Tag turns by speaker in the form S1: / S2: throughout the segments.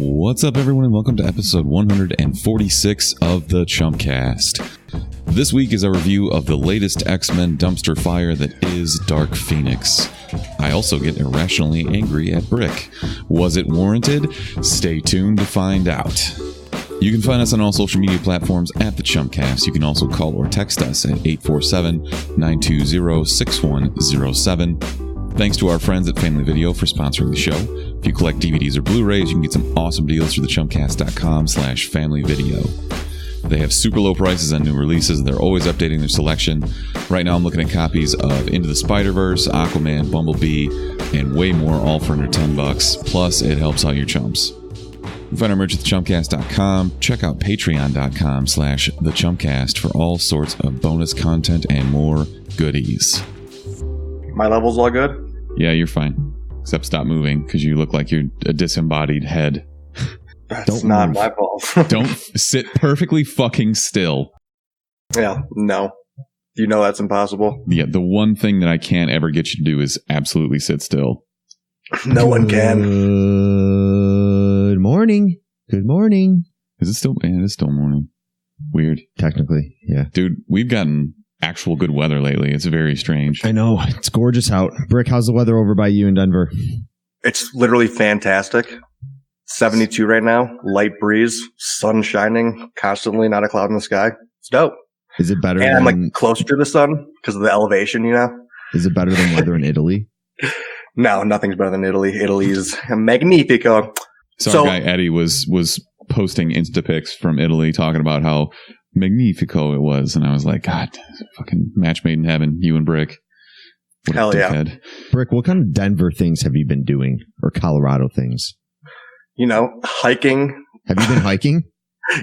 S1: What's up, everyone, and welcome to episode 146 of the Chumpcast. This week is a review of the latest X-Men dumpster fire that is Dark Phoenix. I also get irrationally angry at Brick. Was it warranted? Stay tuned to find out. You can find us on all social media platforms at the Chumpcast. You can also call or text us at 847-920-6107. Thanks to our friends at Family Video for sponsoring the show. If you collect DVDs or Blu-rays, you can get some awesome deals through thechumpcast.com/familyvideo. They have super low prices on new releases. They're always updating their selection. Right now I'm looking at copies of Into the Spider-Verse, Aquaman, Bumblebee, and way more, all for under $10. Plus, it helps out your chumps. You can find our merch at thechumpcast.com. Check out patreon.com/thechumpcast for all sorts of bonus content and more goodies.
S2: My level's all good?
S1: Yeah, you're fine. Except stop moving, because you look like you're a disembodied head.
S2: That's not my fault.
S1: Don't sit perfectly fucking still.
S2: Yeah, no. You know that's impossible.
S1: Yeah, the one thing that I can't ever get you to do is absolutely sit still.
S2: No one can.
S3: Good morning. Good morning.
S1: Is it still? Man, it is still morning. Weird.
S3: Technically, yeah.
S1: Dude, we've gotten actual good weather lately. It's very strange.
S3: I know. It's gorgeous out. Brick, how's the weather over by you in Denver?
S2: It's literally fantastic. 72 right now. Light breeze. Sun shining constantly. Not a cloud in the sky. It's dope.
S3: Is it better?
S2: And I'm like closer to the sun because of the elevation, you know?
S3: Is it better than weather in Italy?
S2: No, nothing's better than Italy. Italy is magnifico.
S1: So our guy Eddie was posting Insta pics from Italy talking about how magnifico it was, and I was like, God, fucking match made in heaven, you and Brick. What
S2: hell yeah.
S3: Brick, what kind of Denver things have you been doing, or Colorado things?
S2: You know, hiking.
S3: Have you been hiking?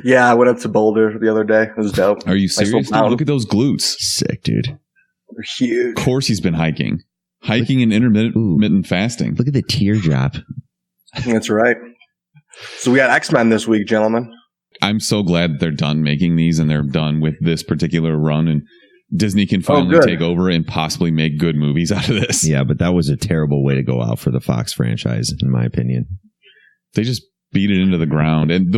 S2: Yeah, I went up to Boulder the other day. It was dope.
S1: Are you serious? Dude, look at those glutes.
S3: Sick, dude.
S2: They're huge.
S1: Of course he's been hiking and intermittent fasting.
S3: Look at the teardrop.
S2: That's right. So we got X-Men this week, gentlemen.
S1: I'm so glad they're done making these and they're done with this particular run, and Disney can finally take over and possibly make good movies out of this.
S3: Yeah, but that was a terrible way to go out for the Fox franchise, in my opinion.
S1: They just beat it into the ground. And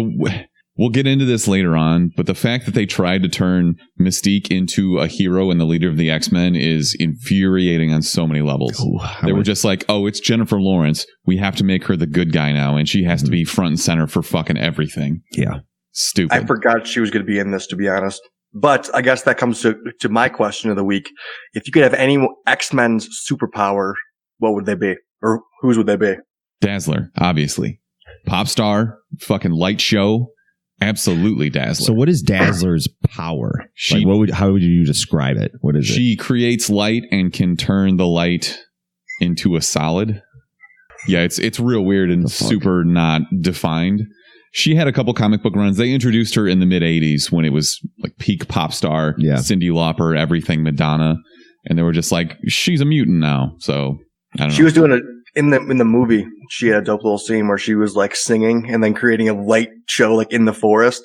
S1: we'll get into this later on, but the fact that they tried to turn Mystique into a hero and the leader of the X-Men is infuriating on so many levels. They were just like, oh, it's Jennifer Lawrence. We have to make her the good guy now, and she has to be front and center for fucking everything.
S3: Yeah.
S1: Stupid.
S2: I forgot she was going to be in this, to be honest. But I guess that comes to my question of the week. If you could have any X-Men's superpower, what would they be? Or whose would they be?
S1: Dazzler, obviously. Pop star, fucking light show. Absolutely Dazzler.
S3: So what is Dazzler's power? How would you describe it? What is it?
S1: She creates light and can turn the light into a solid. Yeah, it's real weird and super not defined. She had a couple comic book runs. They introduced her in the mid 80s when it was like peak pop star, Cyndi Lauper, everything Madonna. And they were just like, she's a mutant now. So I don't know.
S2: She was doing it in the movie. She had a dope little scene where she was like singing and then creating a light show like in the forest.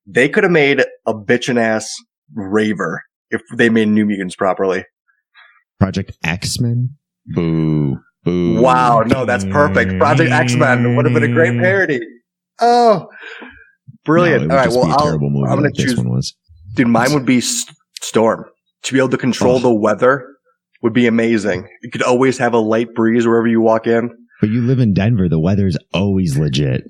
S2: They could have made a bitchin' ass raver if they made New Mutants properly.
S3: Project X-Men?
S1: Boo. Boo.
S2: Wow. No, that's perfect. Project X-Men would have been a great parody. Oh, brilliant.
S3: No,
S2: all right. Well,
S3: I'm going to choose.
S2: Dude, mine would be Storm. To be able to control the weather would be amazing. You could always have a light breeze wherever you walk in.
S3: But you live in Denver. The weather's always legit.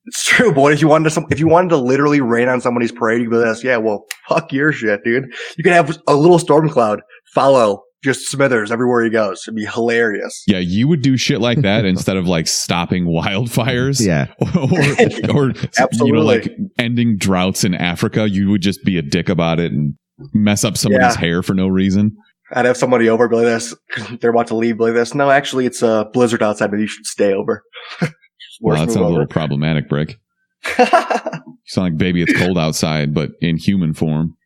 S2: It's true, boy. If you wanted to literally rain on somebody's parade, you'd be like, yeah, well, fuck your shit, dude. You could have a little storm cloud follow just Smithers everywhere he goes. It'd be hilarious.
S1: Yeah, you would do shit like that instead of like stopping wildfires.
S3: Yeah.
S2: Or absolutely.
S1: Like ending droughts in Africa. You would just be a dick about it and mess up somebody's hair for no reason.
S2: I'd have somebody over, be like this. They're about to leave, be like this. No, actually, it's a blizzard outside, but you should stay over.
S1: Well, that sounds a little problematic, Brick. You sound like Baby It's Cold Outside, but in human form.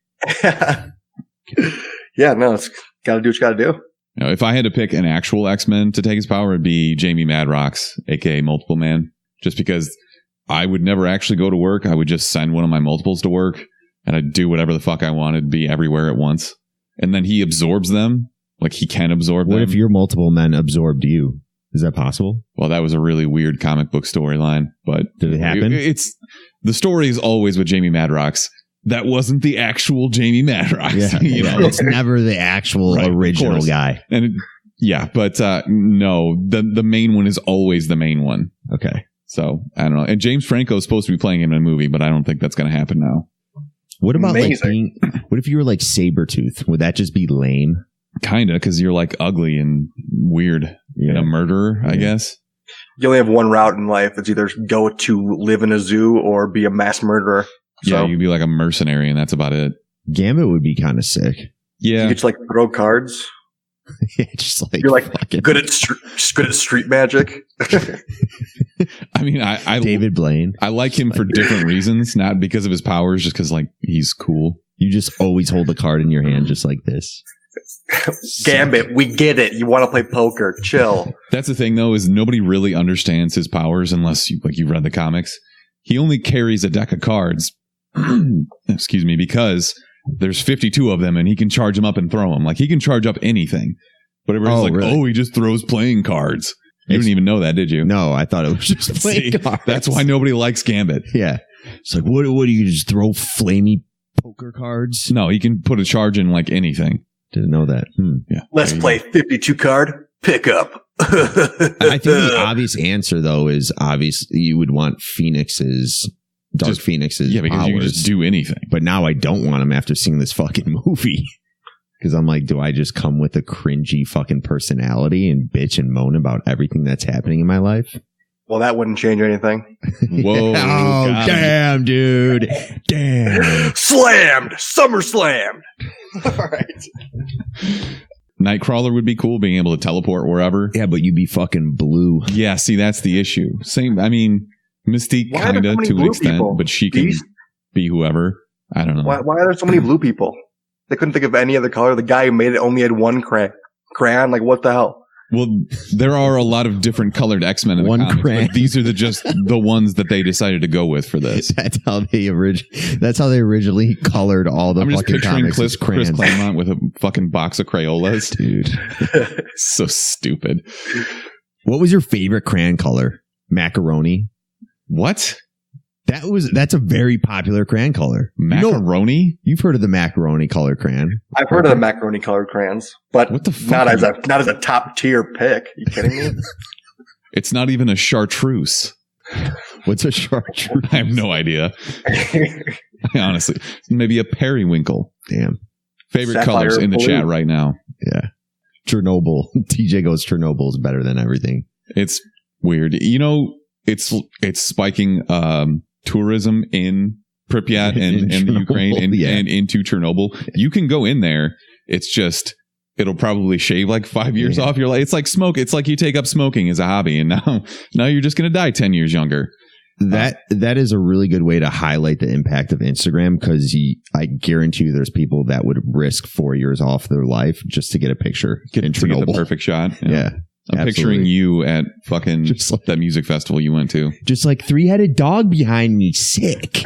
S2: Yeah, no, it's got to do what you got to do.
S1: Now, if I had to pick an actual X-Men to take his power, it'd be Jamie Madrox, a.k.a. Multiple Man. Just because I would never actually go to work. I would just send one of my multiples to work, and I'd do whatever the fuck I wanted, be everywhere at once. And then he absorbs them. Like, he can absorb them.
S3: What if your multiple men absorbed you? Is that possible?
S1: Well, that was a really weird comic book storyline, but
S3: did it happen?
S1: The story is always with Jamie Madrox. That wasn't the actual Jamie Madrox.
S3: Yeah,
S1: you know?
S3: It's never the actual original guy.
S1: And but no, the main one is always the main one.
S3: Okay.
S1: So I don't know. And James Franco is supposed to be playing him in a movie, but I don't think that's going to happen now.
S3: What about what if you were like Sabretooth? Would that just be lame?
S1: Kind of, because you're like ugly and weird and a murderer, I guess.
S2: You only have one route in life. It's either go to live in a zoo or be a mass murderer. So,
S1: yeah, you'd be like a mercenary, and that's about it.
S3: Gambit would be kind of sick.
S1: Yeah,
S2: you get to like throw cards.
S3: Just like
S2: you're like good at street magic.
S1: I mean, I
S3: David Blaine.
S1: I like him for different reasons, not because of his powers, just because like he's cool.
S3: You just always hold the card in your hand, just like this.
S2: Gambit, we get it. You want to play poker? Chill.
S1: That's the thing, though, is nobody really understands his powers unless you've read the comics. He only carries a deck of cards. Excuse me, because there's 52 of them, and he can charge them up and throw them. Like he can charge up anything. But everybody's really? He just throws playing cards. You didn't even know that, did you?
S3: No, I thought it was just playing cards.
S1: That's why nobody likes Gambit.
S3: Yeah, it's like what do you just throw flamey poker cards?
S1: No, he can put a charge in like anything.
S3: Didn't know that.
S1: Yeah.
S2: Let's play 52 card pickup.
S3: I think the obvious answer, though, is obviously you would want Phoenix's Phoenix's
S1: because
S3: powers.
S1: you can just do anything.
S3: But now I don't want him after seeing this fucking movie. Because I'm like, do I just come with a cringy fucking personality and bitch and moan about everything that's happening in my life?
S2: Well, that wouldn't change anything.
S1: Whoa.
S3: Oh, damn, dude. Damn.
S2: Slammed. Summer slammed. All right.
S1: Nightcrawler would be cool, being able to teleport wherever.
S3: Yeah, but you'd be fucking blue.
S1: Yeah, see, that's the issue. Same, I mean, Mystique kind of to an extent, but she can be whoever. I don't know.
S2: Why are there so many blue people? They couldn't think of any other color. The guy who made it only had one crayon. Like, what the hell?
S1: Well, there are a lot of different colored X-Men in the comics, but these are just the ones that they decided to go with for this.
S3: That's how they originally colored all the
S1: I'm
S3: fucking comics.
S1: Chris Claremont with a fucking box of Crayolas, dude. So stupid.
S3: What was your favorite crayon color? Macaroni.
S1: What?
S3: That's a very popular crayon color.
S1: Macaroni?
S3: You've heard of the macaroni color crayon.
S2: I've heard of the macaroni colored crayons, but
S1: what the fuck
S2: not as a top tier pick. Are you kidding me?
S1: It's not even a chartreuse.
S3: What's a chartreuse?
S1: I have no idea. Honestly, maybe a periwinkle.
S3: Damn.
S1: Favorite Sapphire colors in the chat right now.
S3: Yeah. Chernobyl. TJ goes Chernobyl is better than everything.
S1: It's weird. You know, it's spiking tourism in Pripyat and the Ukraine and into Chernobyl. You can go in there. It's just, it'll probably shave like 5 years off your life. It's like smoke. It's like you take up smoking as a hobby, and now you're just going to die 10 years younger.
S3: That is a really good way to highlight the impact of Instagram, because I guarantee you there's people that would risk 4 years off their life just to get a picture in Chernobyl.
S1: To get the perfect shot.
S3: Yeah.
S1: I'm picturing you at fucking that music festival you went to.
S3: Just like 3-headed dog behind me. Sick.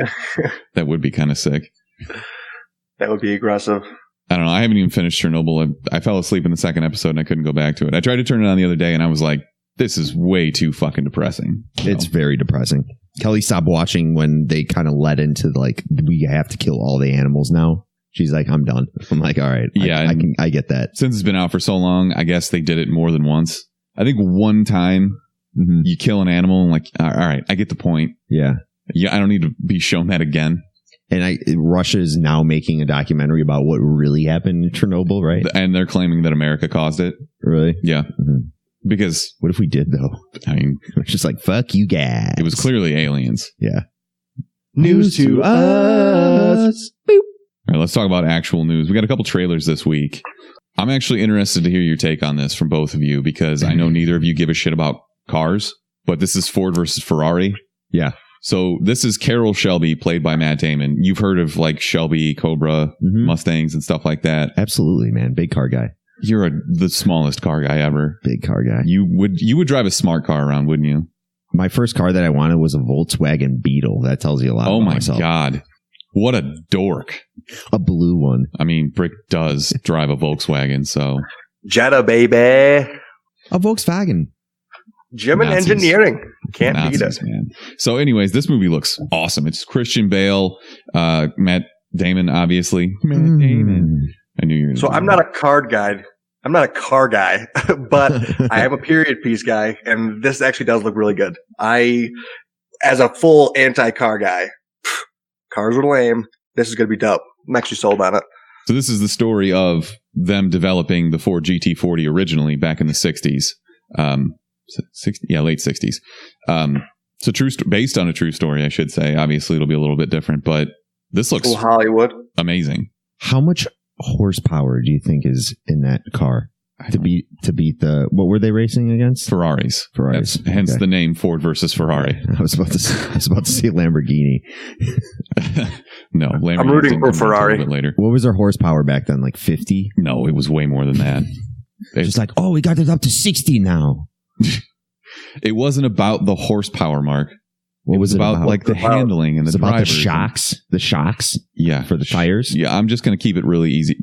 S1: That would be kind of sick.
S2: That would be aggressive.
S1: I don't know. I haven't even finished Chernobyl. I fell asleep in the second episode and I couldn't go back to it. I tried to turn it on the other day and I was like, this is way too fucking depressing.
S3: It's very depressing. Kelly stopped watching when they kind of led into like, we have to kill all the animals now. She's like, I'm done. I'm like, all right.
S1: Yeah.
S3: I get that.
S1: Since it's been out for so long, I guess they did it more than once. I think one time you kill an animal and like, all right, I get the point.
S3: Yeah.
S1: Yeah. I don't need to be shown that again.
S3: And Russia is now making a documentary about what really happened in Chernobyl, right?
S1: And they're claiming that America caused it.
S3: Really?
S1: Yeah. Mm-hmm. Because
S3: what if we did though?
S1: I mean,
S3: it's just like, fuck you guys.
S1: It was clearly aliens.
S3: Yeah. News to us. Boop.
S1: All right, let's talk about actual news. We got a couple trailers this week. I'm actually interested to hear your take on this from both of you, because I know neither of you give a shit about cars, but this is Ford versus Ferrari.
S3: Yeah.
S1: So this is Carroll Shelby, played by Matt Damon. You've heard of like Shelby, Cobra, Mustangs and stuff like that.
S3: Absolutely, man. Big car guy.
S1: You're the smallest car guy ever.
S3: Big car guy.
S1: You would drive a smart car around, wouldn't you?
S3: My first car that I wanted was a Volkswagen Beetle. That tells you a lot about myself.
S1: Oh my God. What a dork.
S3: A blue one.
S1: I mean, Brick does drive a Volkswagen, so.
S2: Jetta, baby.
S3: A Volkswagen.
S2: Gym and
S1: Nazis.
S2: engineering. Can't beat
S1: Nazis,
S2: it.
S1: man. So anyways, this movie looks awesome. It's Christian Bale, Matt Damon, obviously. Matt Damon. I knew you were
S2: So I'm not a card guy. I'm not a car guy, but I am a period piece guy, and this actually does look really good. As a full anti-car guy, cars are lame. This is going to be dope. I'm actually sold on it.
S1: So this is the story of them developing the Ford GT40 originally back in the 60s. Late 60s. So based on a true story, I should say. Obviously, it'll be a little bit different, but this looks
S2: Full Hollywood.
S1: amazing.
S3: How much horsepower do you think is in that car to beat the, what were they racing against?
S1: Ferraris.
S3: Ferraris.
S1: Hence
S3: Okay.
S1: the name Ford versus Ferrari.
S3: I was about to say Lamborghini.
S1: No, Lamborghini.
S2: I'm rooting for Ferrari.
S1: A little bit later.
S3: What was their horsepower back then? Like 50?
S1: No, it was way more than that.
S3: Just like, oh, we got it up to 60 now.
S1: It wasn't about the horsepower, Mark.
S3: What was it
S1: about? Like the handling and the
S3: It's about the
S1: drivers.
S3: shocks. The shocks
S1: Yeah.
S3: for the tires.
S1: Yeah, I'm just going to keep it really easy.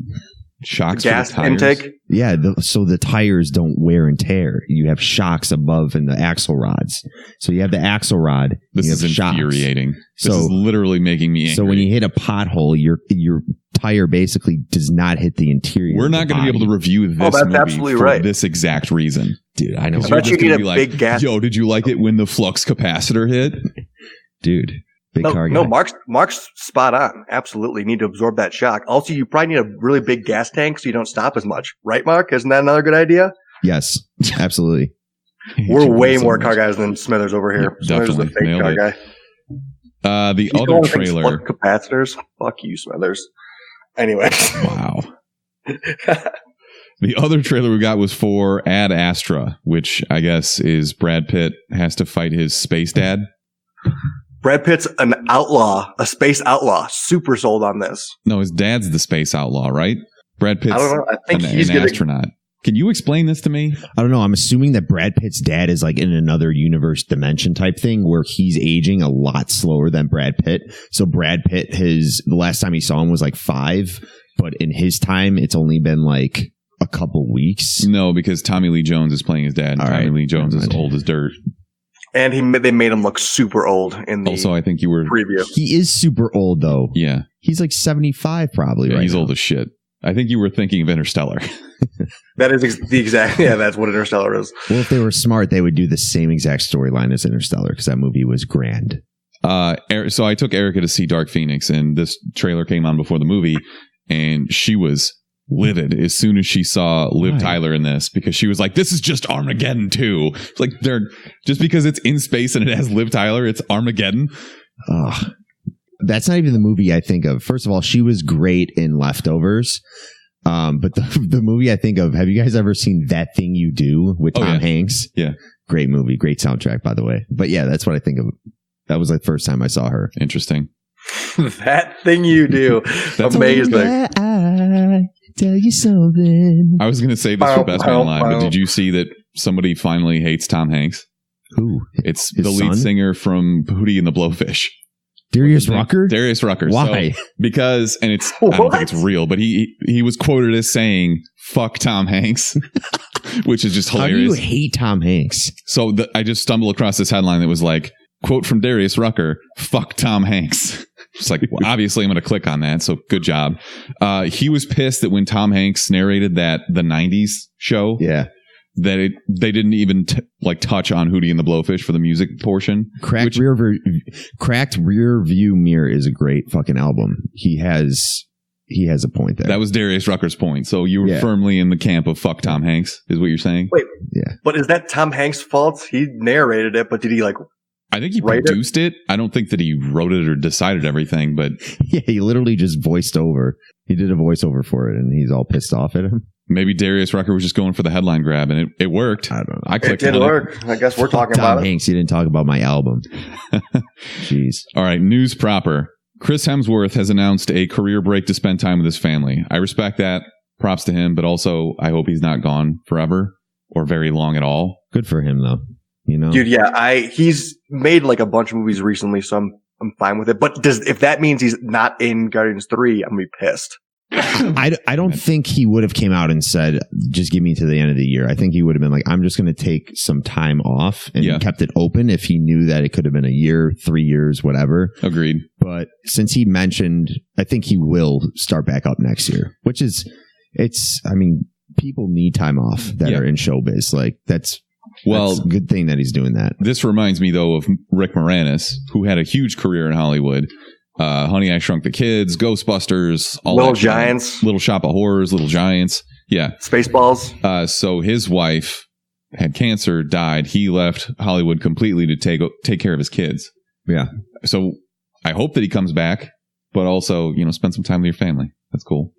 S1: Shocks
S2: Gas
S1: for the tires.
S2: intake.
S3: Yeah, so the tires don't wear and tear. You have shocks above in the axle rods. So you have the axle rod.
S1: This
S3: you
S1: is
S3: have shocks.
S1: infuriating. This
S3: So-
S1: is literally making me angry.
S3: So when you hit a pothole, your tire basically does not hit the interior.
S1: We're
S3: of
S1: not
S3: the
S1: going to be able to
S3: body.
S1: review this
S2: that's
S1: movie
S2: absolutely
S1: for
S2: right.
S1: this exact reason.
S3: Dude, I know.
S2: I bet you need a big gas-
S1: Yo, did you like it when the flux capacitor hit?
S3: Dude, big car guy.
S2: No, Mark's spot on. Absolutely. You need to absorb that shock. Also, you probably need a really big gas tank so you don't stop as much. Right, Mark? Isn't that another good idea?
S3: Yes, absolutely.
S2: We're way more car guys than Smithers over here.
S1: Yeah,
S2: Smithers is a
S1: definitely.
S2: fake
S1: Nailed
S2: car
S1: it.
S2: guy.
S1: The
S2: He's
S1: other
S2: calling things
S1: trailer.
S2: flux capacitors. Fuck you, Smithers. Anyway.
S1: Wow. The other trailer we got was for Ad Astra, which I guess is Brad Pitt has to fight his space dad.
S2: Brad Pitt's an outlaw, a space outlaw. Super sold on this.
S1: No, his dad's the space outlaw, right? Brad Pitt's
S2: I don't know. I think he's
S1: an
S2: getting.
S1: astronaut. Can you explain this to me?
S3: I don't know. I'm assuming that Brad Pitt's dad is like in another universe dimension type thing where he's aging a lot slower than Brad Pitt. So Brad Pitt, the last time he saw him was like 5, but in his time, it's only been like a couple weeks.
S1: No, because Tommy Lee Jones is playing his dad. And
S3: All
S1: Tommy
S3: right.
S1: Lee Jones is
S3: Never mind.
S1: old as dirt.
S2: And they made him look super old in the
S1: Also, I think you were.
S2: preview.
S3: He is super old though.
S1: Yeah,
S3: He's like 75 probably
S1: yeah,
S3: right
S1: he's
S3: now.
S1: old as shit. I think you were thinking of Interstellar.
S2: That is the exact. Yeah, that's what Interstellar is.
S3: Well, if they were smart, they would do the same exact storyline as Interstellar because that movie was grand.
S1: So I took Erica to see Dark Phoenix, and this trailer came on before the movie, and she was livid as soon as she saw Liv
S3: Why?
S1: Tyler in this, because she was like, "This is just Armageddon 2." It's like they're just because it's in space and it has Liv Tyler, it's Armageddon.
S3: Ugh. That's not even the movie I think of. First of all, she was great in Leftovers. But the movie I think of, have you guys ever seen That Thing You Do with
S1: Oh,
S3: Tom
S1: yeah.
S3: Hanks?
S1: Yeah.
S3: Great movie. Great soundtrack, by the way. But yeah, that's what I think of. That was like the first time I saw her.
S1: Interesting.
S2: That thing you do.
S1: That's
S2: Amazing.
S3: I tell you something.
S1: I was going to say this for Best Man Alive, but did you see that somebody finally hates Tom Hanks?
S3: Who?
S1: It's
S3: His
S1: the lead
S3: son?
S1: singer from Hootie and the Blowfish.
S3: Darius Rucker?
S1: Darius Rucker.
S3: Why?
S1: So, because, and it's, I don't think it's real, but he was quoted as saying, "Fuck Tom Hanks," which is just
S3: How do
S1: hilarious.
S3: you hate Tom Hanks?
S1: So I just stumbled across this headline that was like, quote from Darius Rucker, "Fuck Tom Hanks." It's like, well, obviously I'm going to click on that. So good job. He was pissed that when Tom Hanks narrated the 90s show,
S3: Yeah.
S1: that they didn't even touch on Hootie and the Blowfish for the music portion.
S3: Cracked Rear View Mirror is a great fucking album. He has a point there.
S1: That was Darius Rucker's point. So you were
S3: Yeah.
S1: firmly in the camp of fuck Tom Hanks, is what you're saying?
S2: Wait,
S3: Yeah.
S2: but is that Tom Hanks' fault? He narrated it, but did he like?
S1: I think he
S2: Write it?
S1: produced it. I don't think that he wrote it or decided everything, but
S3: Yeah, he literally just voiced over. He did a voiceover for it, and he's all pissed off at him.
S1: maybe Darius Rucker was just going for the headline grab, and it worked.
S3: I don't know.
S1: I
S2: It
S1: clicked
S2: did
S1: on
S2: work. I guess we're talking
S3: Tom
S2: about it.
S3: Hanks, you didn't talk about my album. Jeez.
S1: All right, news proper. Chris Hemsworth has announced a career break to spend time with his family. I respect that. Props to him, but also I hope he's not gone forever or very long at all.
S3: Good for him, though. You know?
S2: Dude, yeah, he's made like a bunch of movies recently, so I'm fine with it. But if that means he's not in Guardians 3, I'm gonna be pissed.
S3: I don't think he would have came out and said, just give me to the end of the year. I think he would have been like, I'm just going to take some time off and kept it open if he knew that it could have been a year, 3 years, whatever.
S1: Agreed.
S3: But since he mentioned, I think he will start back up next year, which is, people need time off that are in showbiz. Like that's a good thing that he's doing that.
S1: This reminds me though of Rick Moranis, who had a huge career in Hollywood. Honey, I Shrunk the Kids, Ghostbusters, all
S2: Little
S1: that
S2: Giants,
S1: Little Shop of Horrors, Little Giants. Yeah.
S2: Spaceballs.
S1: So his wife had cancer, died. He left Hollywood completely to take care of his kids.
S3: Yeah.
S1: So I hope that he comes back, but also, spend some time with your family. That's cool.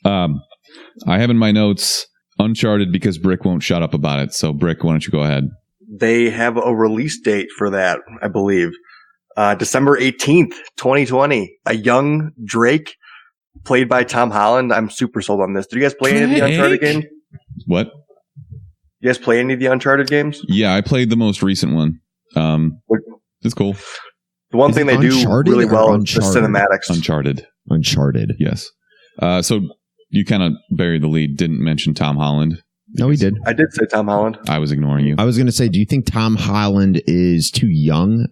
S1: I have in my notes Uncharted because Brick won't shut up about it. So Brick, why don't you go ahead?
S2: They have a release date for that, I believe. December 18th, 2020. A young Drake played by Tom Holland. I'm super sold on this. Did you guys play any of the Uncharted games?
S1: What?
S2: You guys play any of the Uncharted games?
S1: Yeah, I played the most recent one. It's cool.
S2: The one thing they do really well is the cinematics.
S1: Uncharted. Yes. So you kind of buried the lead. Didn't mention Tom Holland.
S3: No, he did.
S2: I did say Tom Holland.
S1: I was ignoring you.
S3: I was going to say, do you think Tom Holland is too young?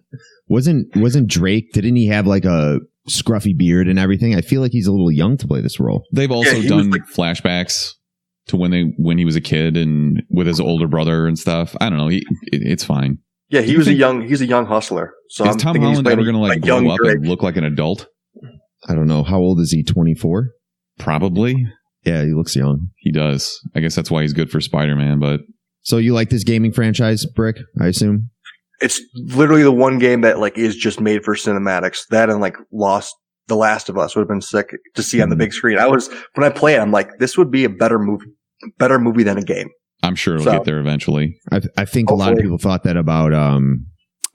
S3: Wasn't Drake? Didn't he have like a scruffy beard and everything? I feel like he's a little young to play this role.
S1: They've also done flashbacks to when he was a kid and with his older brother and stuff. I don't know. It's fine.
S2: Yeah, he's a young hustler. So
S1: is Tom Holland ever going to grow up and look like an adult?
S3: I don't know. How old is he? 24?
S1: Probably.
S3: Yeah, he looks young.
S1: He does. I guess that's why he's good for Spider-Man. But
S3: so you like this gaming franchise, Brick? I assume
S2: it's literally the one game that is just made for cinematics. That and The Last of Us would have been sick to see on the big screen. When I play it, I'm like, this would be a better movie than a game.
S1: I'm sure it'll get there eventually.
S3: I think a lot of people thought that about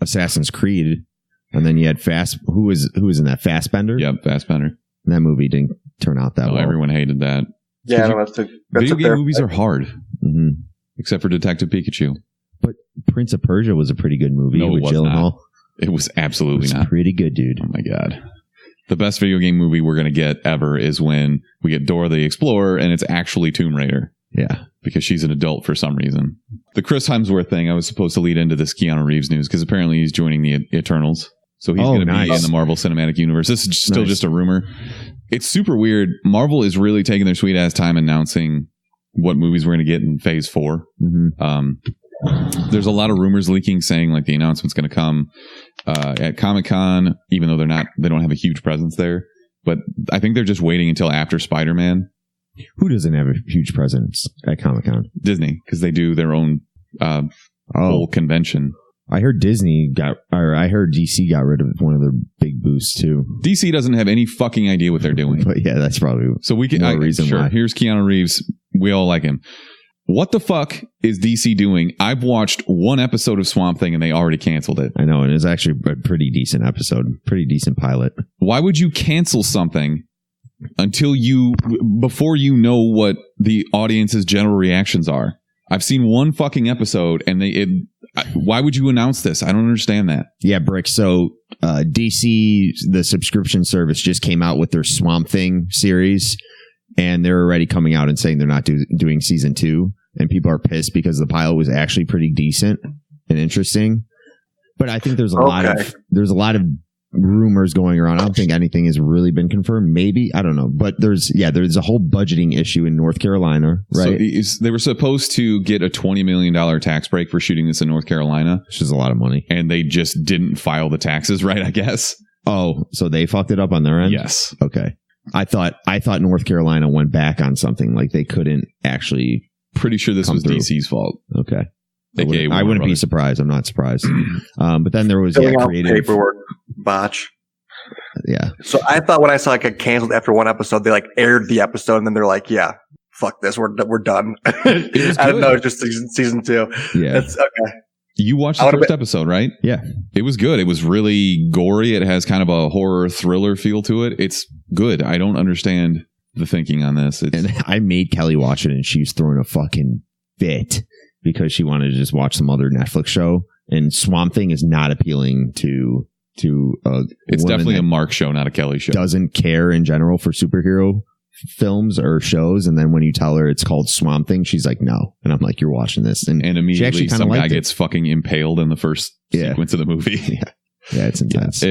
S3: Assassin's Creed, and then you had who was in that Fassbender?
S1: Yep, Fassbender.
S3: And that movie didn't turn out that well.
S1: Everyone hated that.
S2: Yeah,
S1: video game movies are hard, except for Detective Pikachu.
S3: But Prince of Persia was a pretty good movie.
S1: No, it was not. It was absolutely not.
S3: Pretty good, dude.
S1: Oh my god. The best video game movie we're going to get ever is when we get Dora the Explorer and it's actually Tomb Raider.
S3: Yeah.
S1: Because she's an adult for some reason. The Chris Hemsworth thing, I was supposed to lead into this Keanu Reeves news because apparently he's joining the Eternals. So he's going to be in the Marvel Cinematic Universe. This is still just a rumor. It's super weird. Marvel is really taking their sweet ass time announcing what movies we're going to get in Phase 4. There's a lot of rumors leaking saying the announcement's going to come at Comic-Con, even though they don't have a huge presence there. But I think they're just waiting until after Spider-Man.
S3: Who doesn't have a huge presence at Comic-Con?
S1: Disney, because they do their own whole convention.
S3: I heard DC got rid of one of their big booths too.
S1: DC doesn't have any fucking idea what they're doing.
S3: But yeah, that's probably
S1: no reason why. Here's Keanu Reeves. We all like him. What the fuck is DC doing? I've watched one episode of Swamp Thing and they already canceled it.
S3: I know, and it's actually a pretty decent episode, pretty decent pilot.
S1: Why would you cancel something before you know what the audience's general reactions are? I've seen one fucking episode and why would you announce this? I don't understand that.
S3: Yeah, Brick. So DC, the subscription service, just came out with their Swamp Thing series, and they're already coming out and saying they're not doing season 2, and people are pissed because the pilot was actually pretty decent and interesting. But I think there's a lot of rumors going around. I don't think anything has really been confirmed. Maybe, I don't know. But there's a whole budgeting issue in North Carolina, right?
S1: So they were supposed to get a $20 million tax break for shooting this in North Carolina,
S3: which is a lot of money,
S1: and they just didn't file the taxes right, I guess.
S3: Oh, so they fucked it up on their end?
S1: Yes.
S3: Okay. I thought North Carolina went back on something, like they couldn't actually.
S1: Pretty sure this was DC's fault.
S3: Okay. I wouldn't be surprised. I'm not surprised. But then there was creative
S2: paperwork botch.
S3: Yeah.
S2: So I thought when I saw it canceled after one episode, they aired the episode and then they're like, yeah, fuck this, we're done. I don't know, it's just season 2.
S3: Yeah.
S2: It's okay.
S1: You watched the first episode, right?
S3: Yeah.
S1: It was good. It was really gory. It has kind of a horror thriller feel to it. It's good. I don't understand the thinking on this.
S3: And I made Kelly watch it and she was throwing a fucking fit because she wanted to just watch some other Netflix show. And Swamp Thing is not appealing to
S1: it's definitely a Mark show, not a Kelly show.
S3: Doesn't care in general for superhero films or shows, and then when you tell her it's called Swamp Thing, she's like, no. And I'm like, you're watching this. And
S1: immediately some guy gets fucking impaled in the first sequence of the movie.
S3: Yeah, it's intense.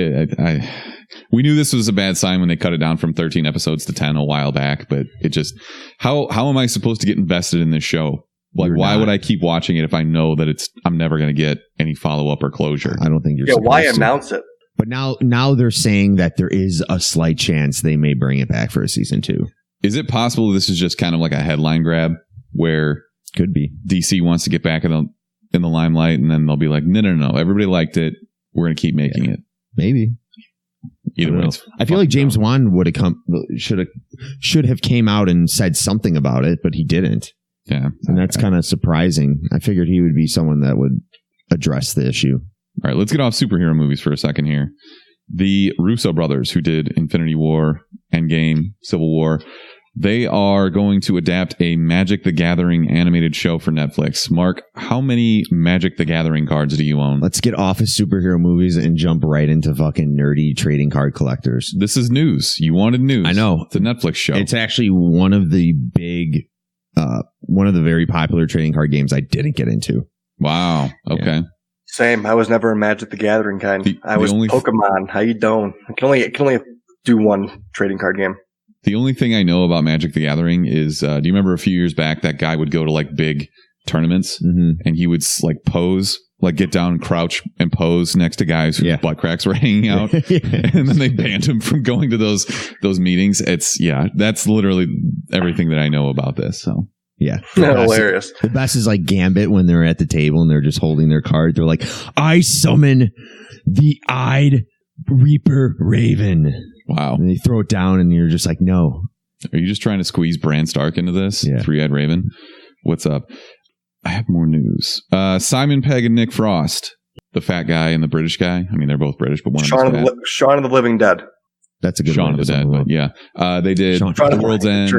S1: We knew this was a bad sign when they cut it down from 13 episodes to 10 a while back, but it just, how am I supposed to get invested in this show? Like, why would I keep watching it if I know that I'm never going to get any follow-up or closure?
S3: I don't think you're supposed
S2: why
S3: to.
S2: announce it?
S3: But now they're saying that there is a slight chance they may bring it back for a season 2.
S1: Is it possible this is just kind of like a headline grab where
S3: could be
S1: DC wants to get back in the limelight, and then they'll be like, no, everybody liked it. We're going to keep making it.
S3: Maybe.
S1: Either way,
S3: I feel like James Wan should have came out and said something about it, but he didn't.
S1: Yeah.
S3: And that's kind of surprising. I figured he would be someone that would address the issue.
S1: All right, let's get off superhero movies for a second here. The Russo brothers, who did Infinity War, Endgame, Civil War, they are going to adapt a Magic the Gathering animated show for Netflix. Mark, how many Magic the Gathering cards do you own?
S3: Let's get off of superhero movies and jump right into fucking nerdy trading card collectors.
S1: This is news. You wanted news.
S3: I know.
S1: It's a Netflix show.
S3: It's actually one of the very popular trading card games I didn't get into.
S1: Wow. Okay.
S3: Yeah.
S2: Same. I was never a Magic the Gathering kind. I was
S1: only
S2: Pokemon. How you doing? I can only do one trading card game.
S1: The only thing I know about Magic the Gathering is, do you remember a few years back that guy would go to like big tournaments and he would like pose, like get down, crouch, and pose next to guys whose butt cracks were hanging out, and then they banned him from going to those meetings. That's literally everything that I know about this. So.
S3: Yeah.
S2: Hilarious.
S3: The best is like Gambit when they're at the table and they're just holding their card. They're like, I summon the Eyed Reaper Raven.
S1: Wow.
S3: And they throw it down and you're just like, no.
S1: Are you just trying to squeeze Bran Stark into this?
S3: Yeah.
S1: Three-Eyed Raven. What's up? I have more news. Simon Pegg and Nick Frost, the fat guy and the British guy. I mean, they're both British, but one of them is fat.
S2: Shaun of the Living Dead.
S3: That's a good
S1: Shaun
S3: one.
S1: of the Dead, but yeah. They did The World's End.